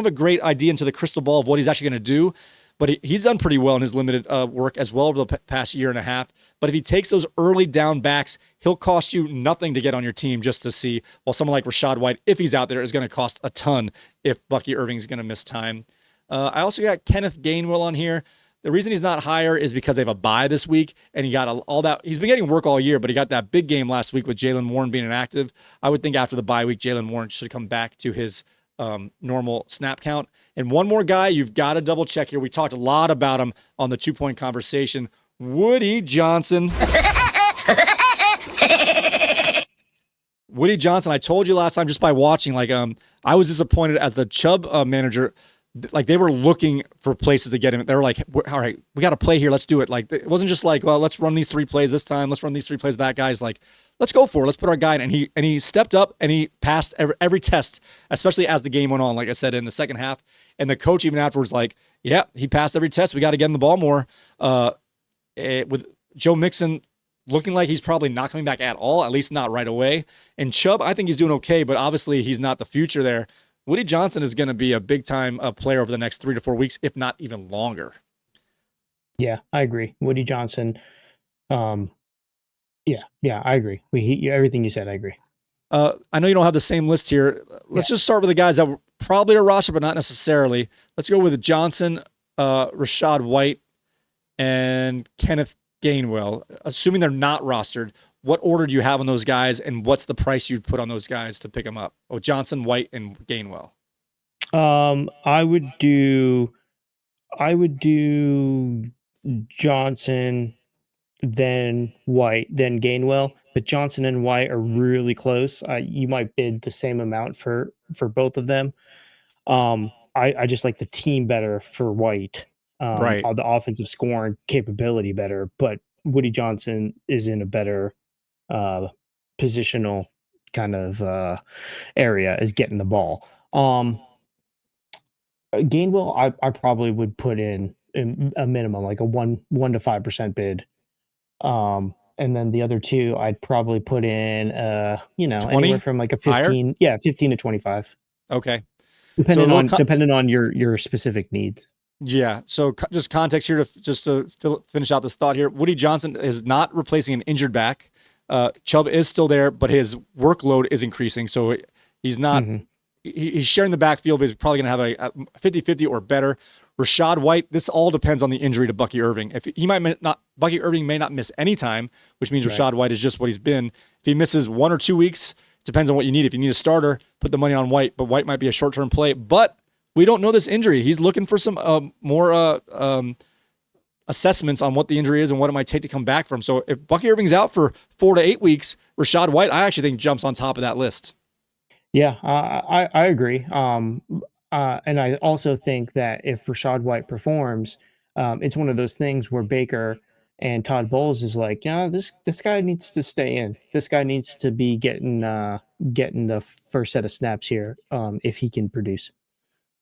a great idea into the crystal ball of what he's actually going to do, but he's done pretty well in his limited work as well over the past year and a half. But if he takes those early down backs, he'll cost you nothing to get on your team just to see, while someone like Rachaad White, if he's out there, is going to cost a ton if Bucky Irving's going to miss time. I also got Kenneth Gainwell on here. The reason he's not higher is because they have a bye this week, and he got all that. He's been getting work all year, but he got that big game last week with Jaylen Warren being inactive. I would think after the bye week, Jaylen Warren should come back to his normal snap count. And one more guy you've got to double check here. We talked a lot about him on the 2-point conversation. Woody Johnson. Woody Johnson, I told you last time just by watching, I was disappointed as the Chubb manager. Like they were looking for places to get him. They were like, all right, we got to play here. Let's do it. Like it wasn't just like, well, let's run these 3 plays this time. Let's run these 3 plays. That guy's like, let's go for it. Let's put our guy in. And he stepped up and he passed every test, especially as the game went on. Like I said, in the second half, and the coach even afterwards, like, yeah, he passed every test. We got to get him the ball more. With Joe Mixon looking like he's probably not coming back at all, at least not right away. And Chubb, I think he's doing okay, but obviously he's not the future there. Woody Johnson is going to be a big-time player over the next 3 to 4 weeks, if not even longer. Yeah, I agree. Woody Johnson. Yeah, I agree. Everything you said, I agree. I know you don't have the same list here. Let's just start with the guys that were probably are rostered, but not necessarily. Let's go with Johnson, Rachaad White, and Kenneth Gainwell. Assuming they're not rostered, what order do you have on those guys, and what's the price you'd put on those guys to pick them up? Oh, Johnson, White, and Gainwell. I would do Johnson, then White, then Gainwell. But Johnson and White are really close. You might bid the same amount for both of them. I just like the team better for White. Right. The offensive scoring capability better, but Woody Johnson is in a better positional kind of area as getting the ball. Gainwell, I probably would put in a minimum, like a 1 to 5% bid. And then the other two, I'd probably put in, 20? anywhere from like a 15, Higher? 15 to 25, Okay. depending on your specific needs. Yeah. So just context here to finish out this thought here. Woody Johnson is not replacing an injured back. Chubb is still there, but his workload is increasing. So he's not, he's sharing the backfield, but he's probably going to have a 50-50 or better. Rachaad White, this all depends on the injury to Bucky Irving. Bucky Irving may not miss any time, which means Rachaad White is just what he's been. If he misses 1 or 2 weeks, depends on what you need. If you need a starter, put the money on White, but White might be a short-term play. But we don't know this injury. He's looking for some more assessments on what the injury is and what it might take to come back from. So if Bucky Irving's out for 4 to 8 weeks, Rachaad White, I actually think jumps on top of that list. Yeah, I agree. And I also think that if Rachaad White performs, it's one of those things where Baker and Todd Bowles is like, this guy needs to stay in. This guy needs to be getting the first set of snaps here, if he can produce.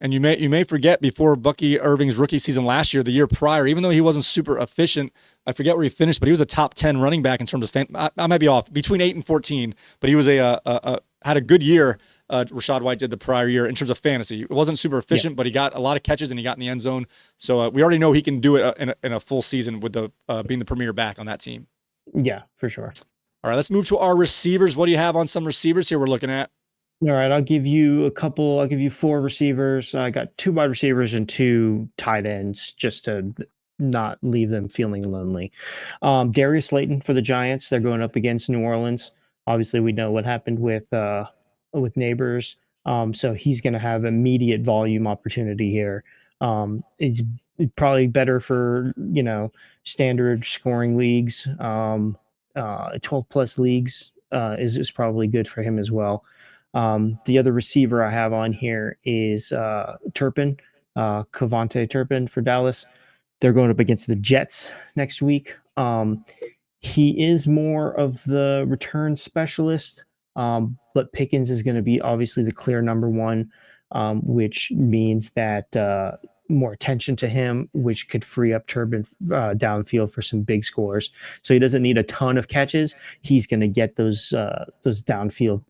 And you may forget, before Bucky Irving's rookie season last year, the year prior, even though he wasn't super efficient, I forget where he finished, but he was a top 10 running back in terms of I might be off, between 8 and 14, but he was had a good year. Rachaad White did the prior year in terms of fantasy. It wasn't super efficient, but he got a lot of catches and he got in the end zone. So we already know he can do it in a full season with being the premier back on that team. Yeah, for sure. All right, let's move to our receivers. What do you have on some receivers here we're looking at? All right, I'll give you 4 receivers. I got 2 wide receivers and 2 tight ends, just to not leave them feeling lonely. Darius Slayton for the Giants. They're going up against New Orleans. Obviously, we know what happened with Neighbors. So he's going to have immediate volume opportunity here. It's probably better for, standard scoring leagues. 12 plus leagues is probably good for him as well. The other receiver I have on here is Turpin, Cavante Turpin for Dallas. They're going up against the Jets next week. He is more of the return specialist, but Pickens is going to be obviously the clear number one, which means that more attention to him, which could free up Turpin downfield for some big scores. So he doesn't need a ton of catches. He's going to get those downfield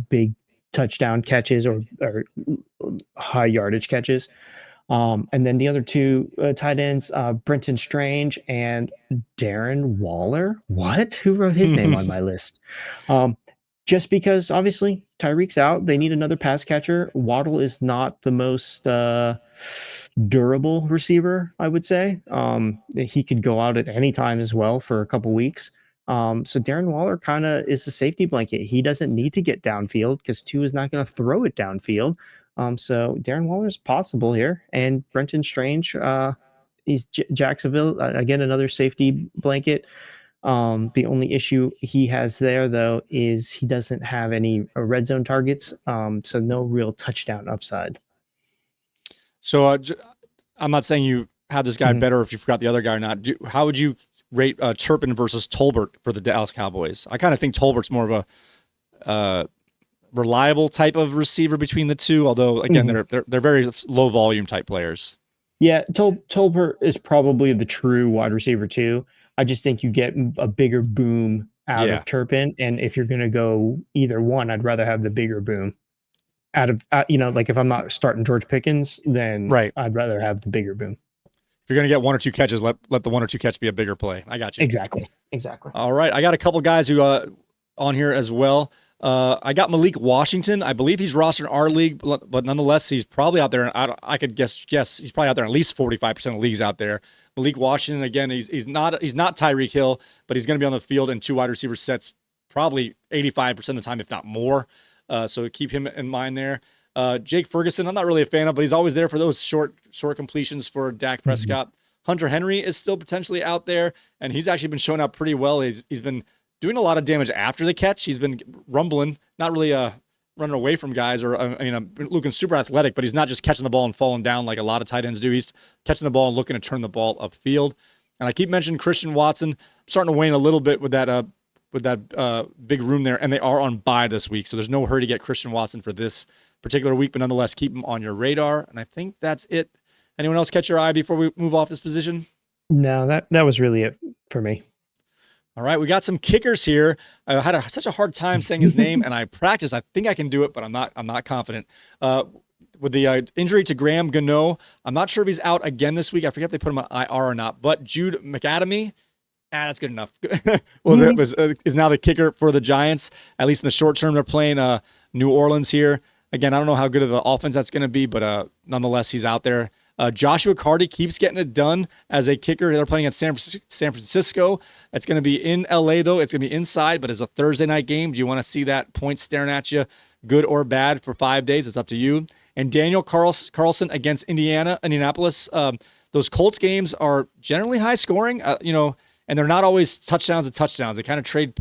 big touchdown catches or high yardage catches. And then the other 2 tight ends, Brenton Strange and Darren Waller. What? Who wrote his name on my list? Just because obviously Tyreek's out, they need another pass catcher. Waddle is not the most durable receiver, I would say. He could go out at any time as well for a couple weeks. So Darren Waller kind of is a safety blanket. He doesn't need to get downfield because Tua is not going to throw it downfield. So Darren Waller is possible here. And Brenton Strange, he's Jacksonville, again, another safety blanket. The only issue he has there, though, is he doesn't have any red zone targets, so no real touchdown upside. So I'm not saying you had this guy Mhm. better if you forgot the other guy or not. How would you rate Turpin versus Tolbert for the Dallas Cowboys? I kind of think Tolbert's more of a reliable type of receiver between the two, although again they're very low volume type players. Yeah, Tolbert is probably the true wide receiver too. I just think you get a bigger boom out Yeah. of Turpin, and if you're going to go either one, I'd rather have the bigger boom out of like if I'm not starting George Pickens, then Right. I'd rather have the bigger boom. If you're going to get 1 or 2 catches, let the 1 or 2 catch be a bigger play. I got you. Exactly. All right. I got a couple guys who on here as well. I got Malik Washington. I believe he's rostered in our league, but nonetheless, he's probably out there. I could guess he's probably out there in at least 45% of leagues out there. Malik Washington, again, he's not Tyreek Hill, but he's going to be on the field in 2 wide receiver sets probably 85% of the time, if not more. So keep him in mind there. Jake Ferguson, I'm not really a fan of, but he's always there for those short completions for Dak Prescott. Hunter Henry is still potentially out there, and he's actually been showing up pretty well. He's been doing a lot of damage after the catch. He's been rumbling, not really running away from guys or looking super athletic, but he's not just catching the ball and falling down like a lot of tight ends do. He's catching the ball and looking to turn the ball upfield. And I keep mentioning Christian Watson. I'm starting to wane a little bit with that big room there, and they are on bye this week, so there's no hurry to get Christian Watson for this particular week, but nonetheless, keep him on your radar. And I think that's it. Anyone else catch your eye before we move off this position? No, that was really it for me. All right, we got some kickers here. I had such a hard time saying his name, and I practiced. I think I can do it, but I'm not confident. With the injury to Graham Gano, I'm not sure if he's out again this week. I forget if they put him on IR or not. But Jude McAdamy, that's good enough. Is now the kicker for the Giants. At least in the short term, they're playing New Orleans here. Again, I don't know how good of the offense that's going to be, but nonetheless, he's out there. Joshua Carty keeps getting it done as a kicker. They're playing at San Francisco. It's going to be in LA, though. It's going to be inside, but it's a Thursday night game. Do you want to see that point staring at you, good or bad, for 5 days? It's up to you. And Daniel Carlson against Indianapolis. Those Colts games are generally high scoring, and they're not always touchdowns to touchdowns. They kind of trade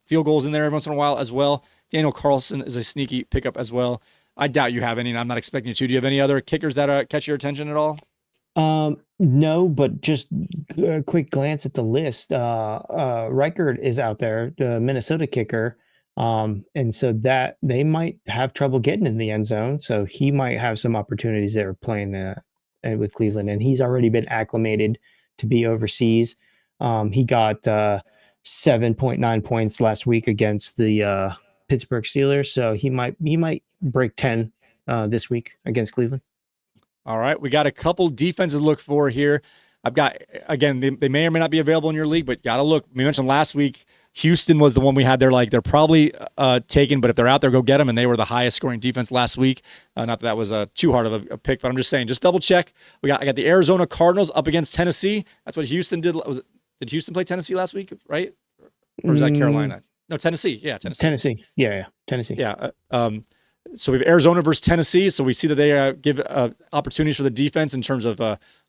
field goals in there every once in a while as well. Daniel Carlson is a sneaky pickup as well. I doubt you have any, and I'm not expecting you to. Do you have any other kickers that catch your attention at all? No, but just a quick glance at the list. Reichard is out there, the Minnesota kicker. And so that they might have trouble getting in the end zone. So he might have some opportunities there playing with Cleveland. And he's already been acclimated to be overseas. He got 7.9 points last week against the Pittsburgh Steelers. So he might break 10 this week against Cleveland. All right. We got a couple defenses to look for here. I've got, again, they may or may not be available in your league, but got to look. We mentioned last week, Houston was the one we had there. Like, they're probably taken, but if they're out there, go get them. And they were the highest scoring defense last week. Not that was too hard of a pick, but I'm just saying, just double check. I got the Arizona Cardinals up against Tennessee. That's what Houston did. Did Houston play Tennessee last week, right? Or is that Carolina? No, Tennessee. Yeah, Tennessee. Yeah, Tennessee. Yeah. So we have Arizona versus Tennessee. So we see that they give opportunities for the defense in terms of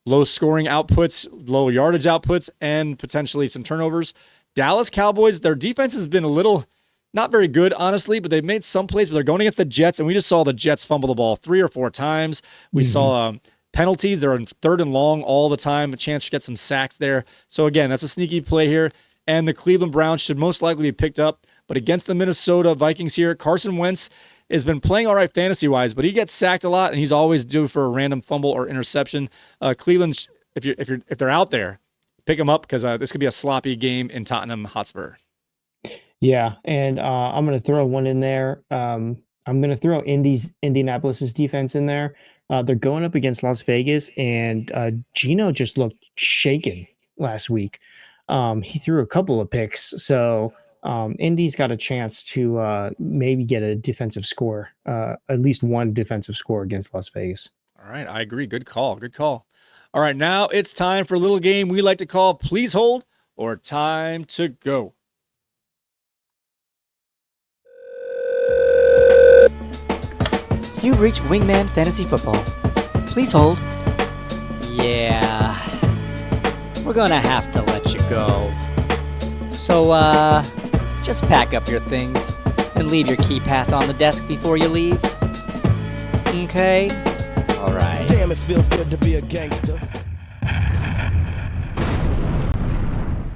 low scoring outputs, low yardage outputs, and potentially some turnovers. Dallas Cowboys, their defense has been a little not very good, honestly, but they've made some plays, but they're going against the Jets, and we just saw the Jets fumble the ball 3 or 4 times. We saw penalties. They're in 3rd and long all the time, a chance to get some sacks there. So again, that's a sneaky play here. And the Cleveland Browns should most likely be picked up. But against the Minnesota Vikings here, Carson Wentz has been playing all right fantasy-wise, but he gets sacked a lot, and he's always due for a random fumble or interception. Cleveland, if they're out there, pick them up because this could be a sloppy game in Tottenham Hotspur. Yeah, and I'm going to throw one in there. I'm going to throw Indianapolis's defense in there. They're going up against Las Vegas, and Geno just looked shaken last week. He threw a couple of picks, so Indy's got a chance to maybe get a defensive score, at least one defensive score against Las Vegas. All right, I agree. Good call. All right, now it's time for a little game we like to call Please Hold or Time to Go. You've reached Wingman Fantasy Football. Please hold. Yeah. We're gonna have to let you go. So, just pack up your things and leave your key pass on the desk before you leave. Okay? Alright. Damn, it feels good to be a gangster.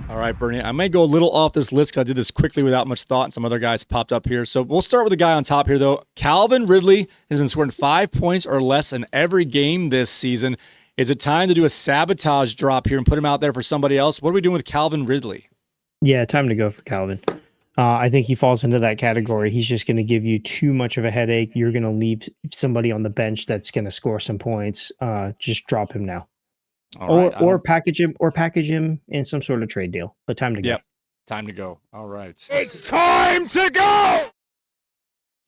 All right, Bernie, I may go a little off this list because I did this quickly without much thought, and some other guys popped up here. So we'll start with the guy on top here, though. Calvin Ridley has been scoring 5 points or less in every game this season. Is it time to do a sabotage drop here and put him out there for somebody else? What are we doing with Calvin Ridley? Yeah, time to go for Calvin. I think he falls into that category. He's just going to give you too much of a headache. You're going to leave somebody on the bench that's going to score some points. Just drop him now. Or package him in some sort of trade deal. But time to go. Yep. Time to go. All right. It's time to go!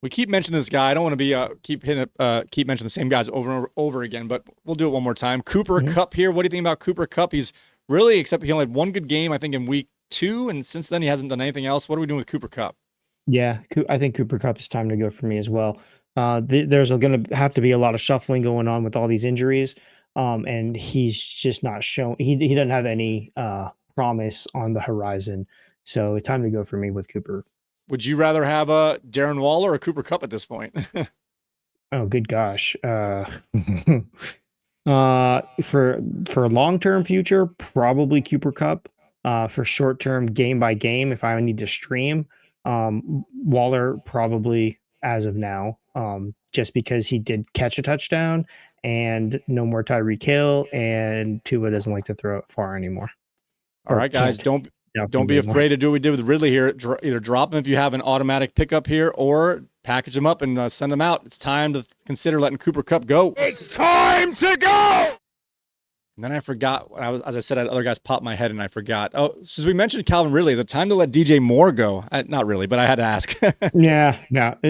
We keep mentioning this guy. I don't want to be keep mentioning the same guys over and over again, but we'll do it one more time. Cooper Kupp here. What do you think about Cooper Kupp? He's really, except he only had one good game, I think, in week 2, and since then he hasn't done anything else. What are we doing with Cooper Kupp? Yeah, I think Cooper Kupp is time to go for me as well. There's going to have to be a lot of shuffling going on with all these injuries. And he's just not shown. He doesn't have any promise on the horizon. So it's time to go for me with Cooper. Would you rather have a Darren Waller or Cooper Kupp at this point? Oh, good gosh. For long-term future, probably Cooper Kupp. For short-term, game by game, if I need to stream, Waller probably as of now. Just because he did catch a touchdown. And no more Tyreek Hill, and Tua doesn't like to throw it far anymore. All right, guys, don't be afraid to do what we did with Ridley here. Either drop him if you have an automatic pickup here, or package him up and send him out. It's time to consider letting Cooper Kupp go. It's time to go! And then I forgot. As I said, I had other guys pop my head, and I forgot. Oh, since we mentioned Calvin Ridley, is it time to let DJ Moore go? Not really, but I had to ask. Yeah,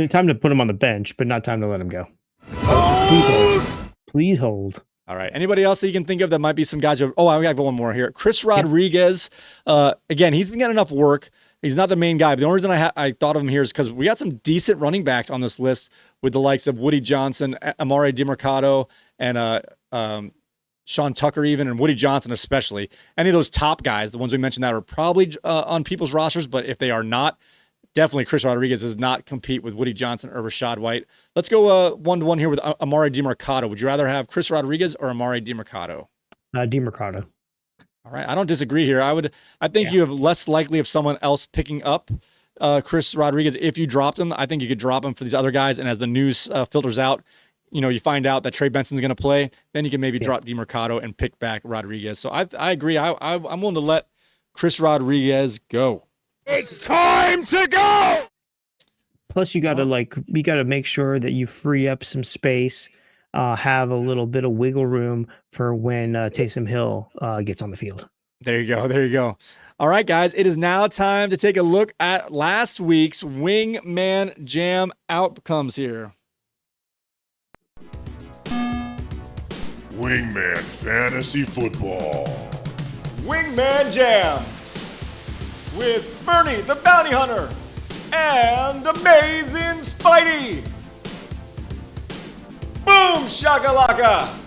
time to put him on the bench, but not time to let him go. Please hold. Please hold. All right. Anybody else that you can think of that might be some guys? I got one more here. Chris Rodriguez. Again, he's been getting enough work. He's not the main guy. But the only reason I thought of him here is because we got some decent running backs on this list with the likes of Woody Johnson, Amari DiMercato, and Sean Tucker even, and Woody Johnson especially. Any of those top guys, the ones we mentioned that are probably on people's rosters, but if they are not, definitely Chris Rodriguez does not compete with Woody Johnson or Rashad White. Let's go 1-1 here with Amari DiMercato. Would you rather have Chris Rodriguez or Amari DiMercato? DiMercato. All right. I don't disagree here. I think you have less likely of someone else picking up Chris Rodriguez if you dropped him. I think you could drop him for these other guys, and as the news filters out, you find out that Trey Benson's going to play, then you can maybe drop DiMercato and pick back Rodriguez. So I agree. I'm willing to let Chris Rodriguez go. It's time to go! Plus, you got to make sure that you free up some space, have a little bit of wiggle room for when Taysom Hill gets on the field. There you go. All right, guys, it is now time to take a look at last week's Wingman Jam outcomes here. Wingman Fantasy Football. Wingman Jam with Bernie the Bounty Hunter and Amazing Spidey. Boom shakalaka.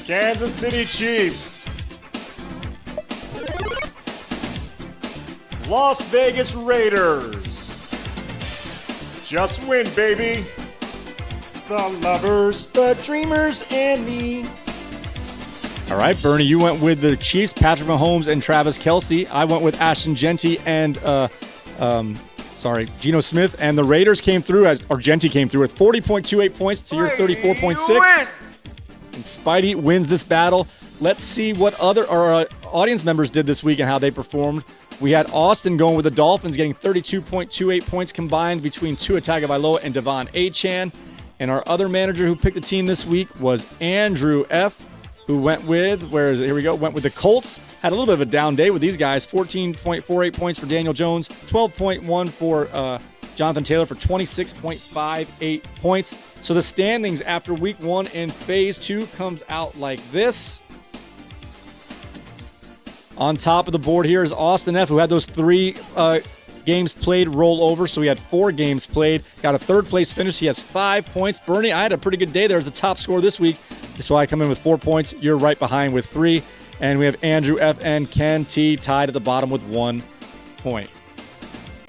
Kansas City Chiefs. Las Vegas Raiders. Just win, baby. The lovers, the dreamers, and me. All right, Bernie, you went with the Chiefs, Patrick Mahomes, and Travis Kelce. I went with Ashton Genty and Geno Smith, and the Raiders came through, or Genty came through at 40.28 points to your 34.6. And Spidey wins this battle. Let's see what our audience members did this week and how they performed. We had Austin going with the Dolphins, getting 32.28 points combined between Tua Tagovailoa and Devon Achane. And our other manager who picked the team this week was Andrew F., who went with, went with the Colts. Had a little bit of a down day with these guys. 14.48 points for Daniel Jones, 12.1 for Jonathan Taylor for 26.58 points. So the standings after week 1 in phase 2 comes out like this. On top of the board here is Austin F., who had those 3 games played roll over. So we had 4 games played. Got a third place finish. He has 5 points. Bernie, I had a pretty good day there as the top scorer this week. So I come in with 4 points. You're right behind with 3. And we have Andrew F. and Ken T tied at the bottom with 1 point.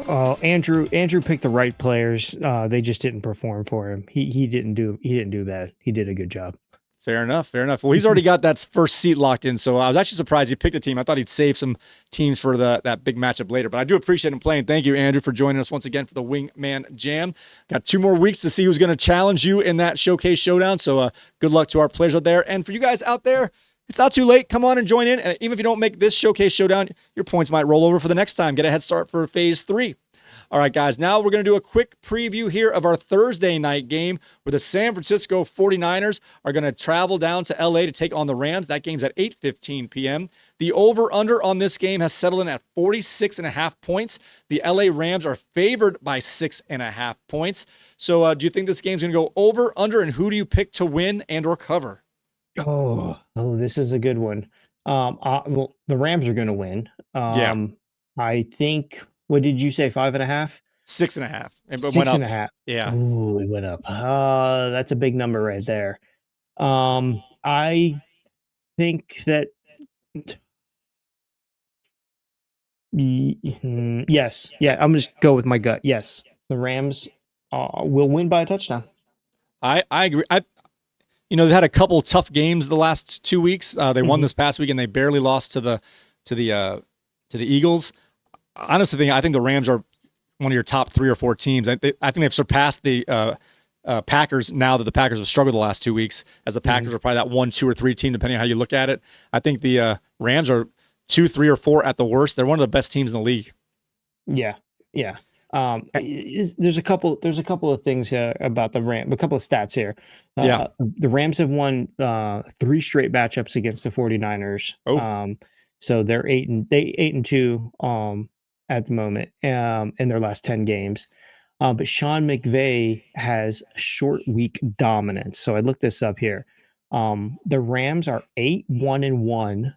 Oh, Andrew picked the right players. They just didn't perform for him. He didn't do bad. He did a good job. Fair enough. Well, he's already got that first seat locked in, so I was actually surprised he picked a team. I thought he'd save some teams for that big matchup later, but I do appreciate him playing. Thank you, Andrew, for joining us once again for the Wingman Jam. Got 2 more weeks to see who's going to challenge you in that Showcase Showdown, so good luck to our players out there. And for you guys out there, it's not too late. Come on and join in. And even if you don't make this Showcase Showdown, your points might roll over for the next time. Get a head start for Phase 3. All right, guys, now we're going to do a quick preview here of our Thursday night game where the San Francisco 49ers are going to travel down to LA to take on the Rams. That game's at 8:15 p.m. The over-under on this game has settled in at 46.5 points. The LA Rams are favored by 6.5 points. So do you think this game's going to go over, under, and who do you pick to win and or cover? Oh, this is a good one. Well, the Rams are going to win. Yeah. I think. What did you say? 5.5? 6.5. It Six went up. and a half. Yeah. Ooh, it went up. That's a big number right there. I think that. Yes. Yeah, I'm just go with my gut. Yes, the Rams will win by a touchdown. I agree. They've had a couple tough games the last 2 weeks. They won this past week and they barely lost to the Eagles. Honestly, I think the Rams are one of your top 3 or 4 teams. I think they've surpassed the Packers now that the Packers have struggled the last 2 weeks, as the Packers are probably that 1, 2, or 3 team, depending on how you look at it. I think the Rams are 2, 3, or 4 at the worst. They're one of the best teams in the league. Yeah. There's a couple of things about the Rams, a couple of stats here. The Rams have won 3 straight matchups against the 49ers. So they're 8-2 at the moment in their last 10 games. But Sean McVay has short week dominance. So I looked this up here. The Rams are 8-1-1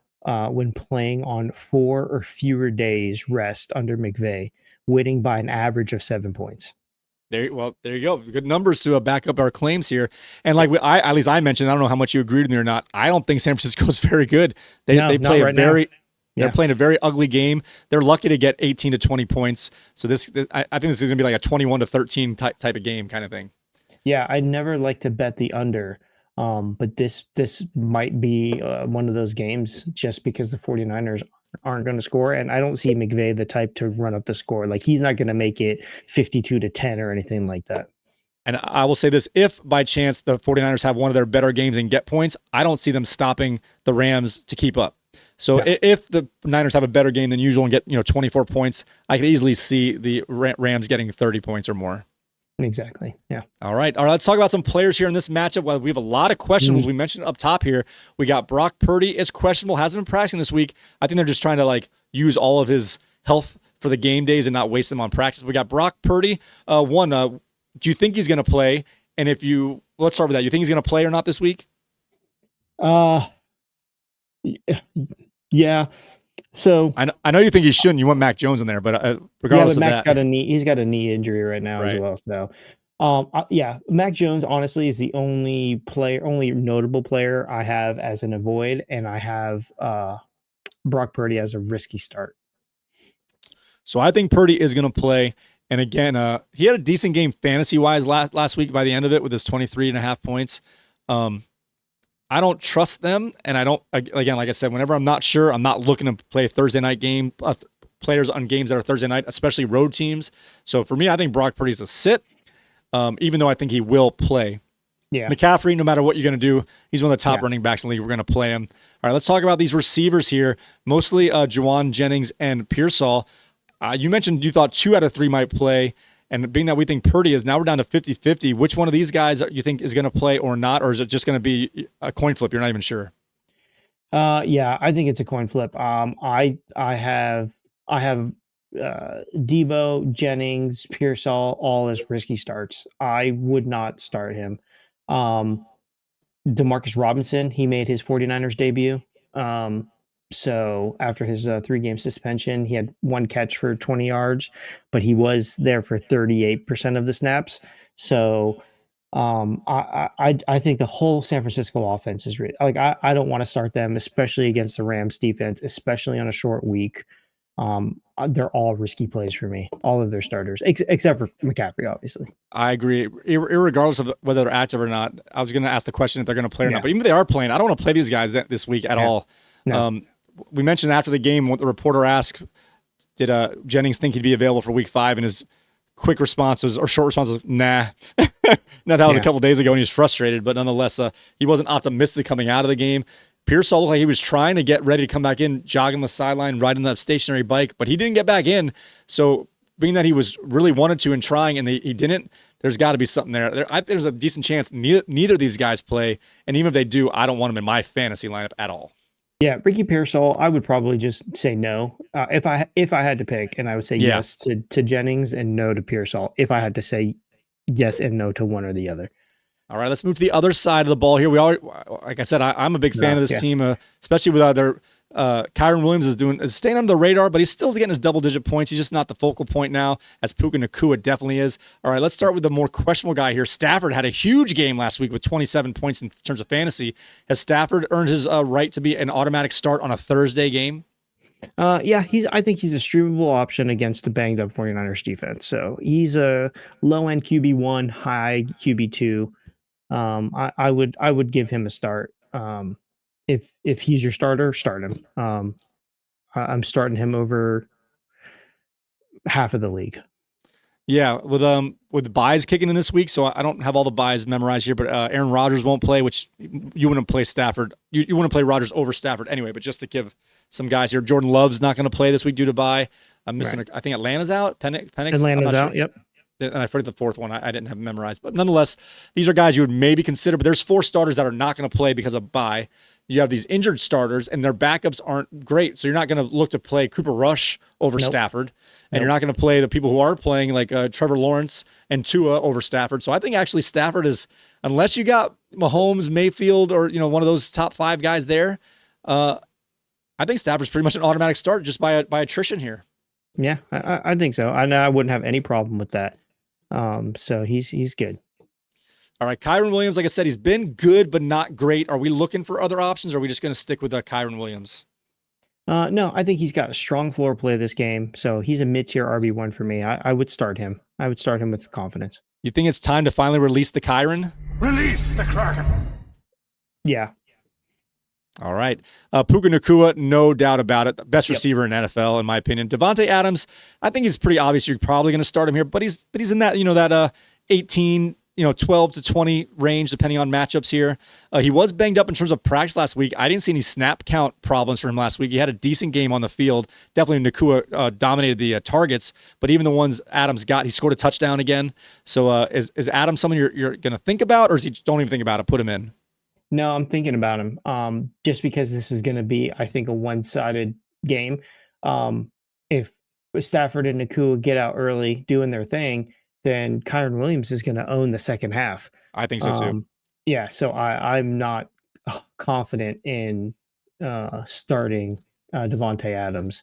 when playing on 4 or fewer days rest under McVay, winning by an average of 7 points. There you go. Good numbers to back up our claims here. And like at least I mentioned, I don't know how much you agreed with me or not. I don't think San Francisco is very good. They play They're playing a very ugly game. They're lucky to get 18 to 20 points. So I think this is going to be like a 21 to 13 type of game kind of thing. Yeah, I never like to bet the under, but this might be one of those games just because the 49ers aren't going to score. And I don't see McVay the type to run up the score. Like, he's not going to make it 52 to 10 or anything like that. And I will say this, if by chance the 49ers have one of their better games and get points, I don't see them stopping the Rams to keep up. So if the Niners have a better game than usual and get 24 points, I could easily see the Rams getting 30 points or more. Exactly. Yeah. All right. Let's talk about some players here in this matchup. Well, we have a lot of questions. We mentioned up top here. We got Brock Purdy is questionable, hasn't been practicing this week. I think they're just trying to use all of his health for the game days and not waste them on practice. We got Brock Purdy. Do you think he's going to play? And let's start with that. You think he's going to play or not this week? Yeah. So I know you think he shouldn't. You want Mac Jones in there, but regardless of that, he's got a knee injury right now as well. So, Mac Jones honestly is the only notable player I have as an avoid, and I have Brock Purdy as a risky start. So I think Purdy is going to play. And again, he had a decent game fantasy-wise last week by the end of it with his 23.5 points. I don't trust them, and I don't, again, like I said, whenever I'm not sure, I'm not looking to play a Thursday night game, players on games that are Thursday night, especially road teams. So for me, I think Brock Purdy's a sit, even though I think he will play. Yeah. McCaffrey, no matter what you're going to do, he's one of the top running backs in the league. We're going to play him. All right, let's talk about these receivers here, mostly Juwan Jennings and Pearsall. You mentioned you thought 2 out of 3 might play. And being that we think Purdy is, now we're down to 50-50. Which one of these guys you think is going to play or not? Or is it just going to be a coin flip? You're not even sure. Yeah, I think it's a coin flip. I have Debo, Jennings, Pearsall, all as risky starts. I would not start him. Demarcus Robinson, he made his 49ers debut. So after his 3-game suspension, he had 1 catch for 20 yards, but he was there for 38% of the snaps. So I think the whole San Francisco offense is like I don't want to start them, especially against the Rams defense, especially on a short week. They're all risky plays for me, all of their starters, except for McCaffrey, obviously. I agree. Irregardless of whether they're active or not, I was going to ask the question if they're going to play or Yeah. not. But even if they are playing, I don't want to play these guys this week at all. No. We mentioned after the game what the reporter asked, did Jennings think he'd be available for week 5? And his quick response was, or short response was, nah. Now, that was a couple days ago and he was frustrated, but nonetheless, he wasn't optimistic coming out of the game. Pearsall looked like he was trying to get ready to come back in, jogging the sideline, riding that stationary bike, but he didn't get back in. So being that he was really wanted to and trying and he didn't, there's got to be something there. I think there's a decent chance neither of these guys play, and even if they do, I don't want them in my fantasy lineup at all. Yeah, Ricky Pearsall, I would probably just say no if I had to pick, and I would say yes to Jennings and no to Pearsall if I had to say yes and no to one or the other. All right, let's move to the other side of the ball here. Like I said, I'm a big fan of this team, especially with their Kyron Williams is staying under the radar, but he's still getting his double-digit points. He's just not the focal point now, as Puka Nacua definitely is. All right, let's start with the more questionable guy here. Stafford had a huge game last week with 27 points in terms of fantasy. Has Stafford earned his right to be an automatic start on a Thursday game? Yeah, I think he's a streamable option against the banged up 49ers defense. So he's a low-end QB1, high QB2. I would give him a start. If he's your starter, start him. I'm starting him over half of the league. Yeah, with the buys kicking in this week, so I don't have all the buys memorized here, but Aaron Rodgers won't play, which you wouldn't play Stafford. You wouldn't play Rodgers over Stafford anyway, but just to give some guys here, Jordan Love's not going to play this week due to bye. I'm missing. I think Atlanta's out. Penix. Atlanta's out. Sure. Yep. And I forget the fourth one. I didn't have memorized, but nonetheless, these are guys you would maybe consider. But there's 4 starters that are not going to play because of bye. You have these injured starters, and their backups aren't great. So you're not going to look to play Cooper Rush over Stafford, and you're not going to play the people who are playing like Trevor Lawrence and Tua over Stafford. So I think actually Stafford is, unless you got Mahomes, Mayfield, or one of those top 5 guys there, I think Stafford's pretty much an automatic start just by attrition here. Yeah, I think so. I wouldn't have any problem with that. So he's good. All right, Kyron Williams, like I said, he's been good but not great. Are we looking for other options, or are we just going to stick with Kyron Williams? No, I think he's got a strong floor play this game, so he's a mid-tier RB1 for me. I would start him. I would start him with confidence. You think it's time to finally release the Kyron? Release the Kraken. Yeah. All right. Puka Nacua, no doubt about it. Best receiver in NFL, in my opinion. Devontae Adams, I think he's pretty obvious. You're probably going to start him here, but he's in that, that 18, 12 to 20 range, depending on matchups here. He was banged up in terms of practice last week. I didn't see any snap count problems for him last week. He had a decent game on the field. Definitely Nacua dominated the targets, but even the ones Adams got, he scored a touchdown again. So is Adams someone you're going to think about, or is he don't even think about it, put him in? No, I'm thinking about him. Just because this is going to be, I think, a one-sided game. If Stafford and Nacua get out early doing their thing, then Kyron Williams is going to own the second half. I think so too. Yeah, so I'm not confident in starting Devontae Adams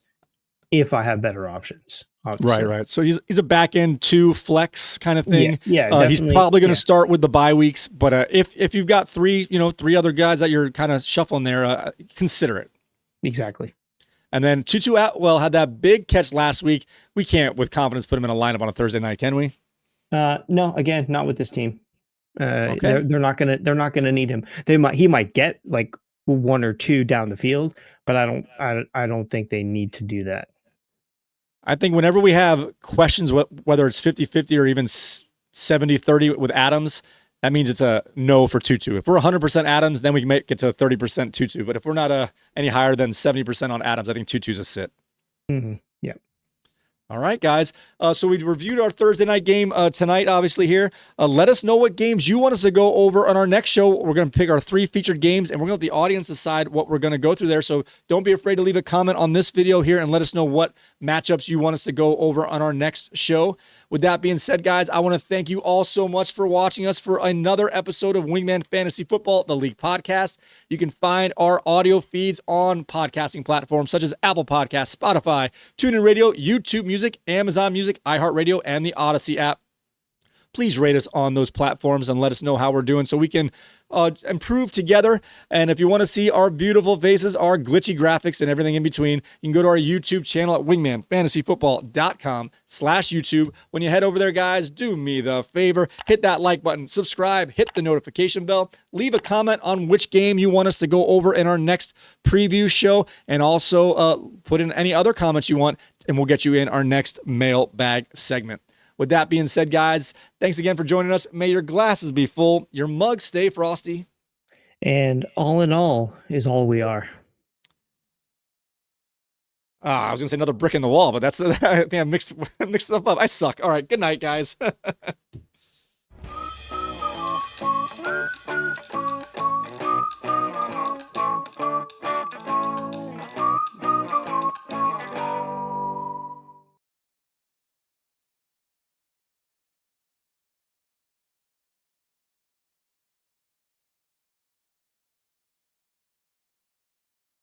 if I have better options. Obviously. Right. So he's a back end 2 flex kind of thing. Yeah, he's probably going to start with the bye weeks, but if you've got 3 other guys that you're kind of shuffling there, consider it. Exactly. And then Tutu Atwell had that big catch last week. We can't with confidence put him in a lineup on a Thursday night, can we? No, again, not with this team. Okay. They're not gonna need him. He might get like 1 or 2 down the field, but I don't think they need to do that. I think whenever we have questions, whether it's 50-50 or even 70-30 with Adams, that means it's a no for Tutu. If we're 100% Adams, then we can get to 30% Tutu. But if we're not any higher than 70% on Adams, I think Tutu's a sit. Mm-hmm. Yeah. All right, guys. So we reviewed our Thursday night game tonight, obviously, here. Let us know what games you want us to go over on our next show. We're going to pick our 3 featured games, and we're going to let the audience decide what we're going to go through there. So don't be afraid to leave a comment on this video here and let us know what matchups you want us to go over on our next show. With that being said, guys, I want to thank you all so much for watching us for another episode of Wingman Fantasy Football, the League podcast. You can find our audio feeds on podcasting platforms such as Apple Podcasts, Spotify, TuneIn Radio, YouTube Music, Amazon Music, iHeartRadio, and the Odyssey app. Please rate us on those platforms and let us know how we're doing so we can improve together. And if you want to see our beautiful faces, our glitchy graphics, and everything in between, you can go to our YouTube channel at wingmanfantasyfootball.com/YouTube. When you head over there, guys, do me the favor, hit that like button, subscribe, hit the notification bell, leave a comment on which game you want us to go over in our next preview show, and also put in any other comments you want, and we'll get you in our next mailbag segment. With that being said, guys, thanks again for joining us. May your glasses be full, your mugs stay frosty. And all in all is all we are. I was going to say another brick in the wall, but that's, I think I mixed stuff up. I suck. All right, good night, guys.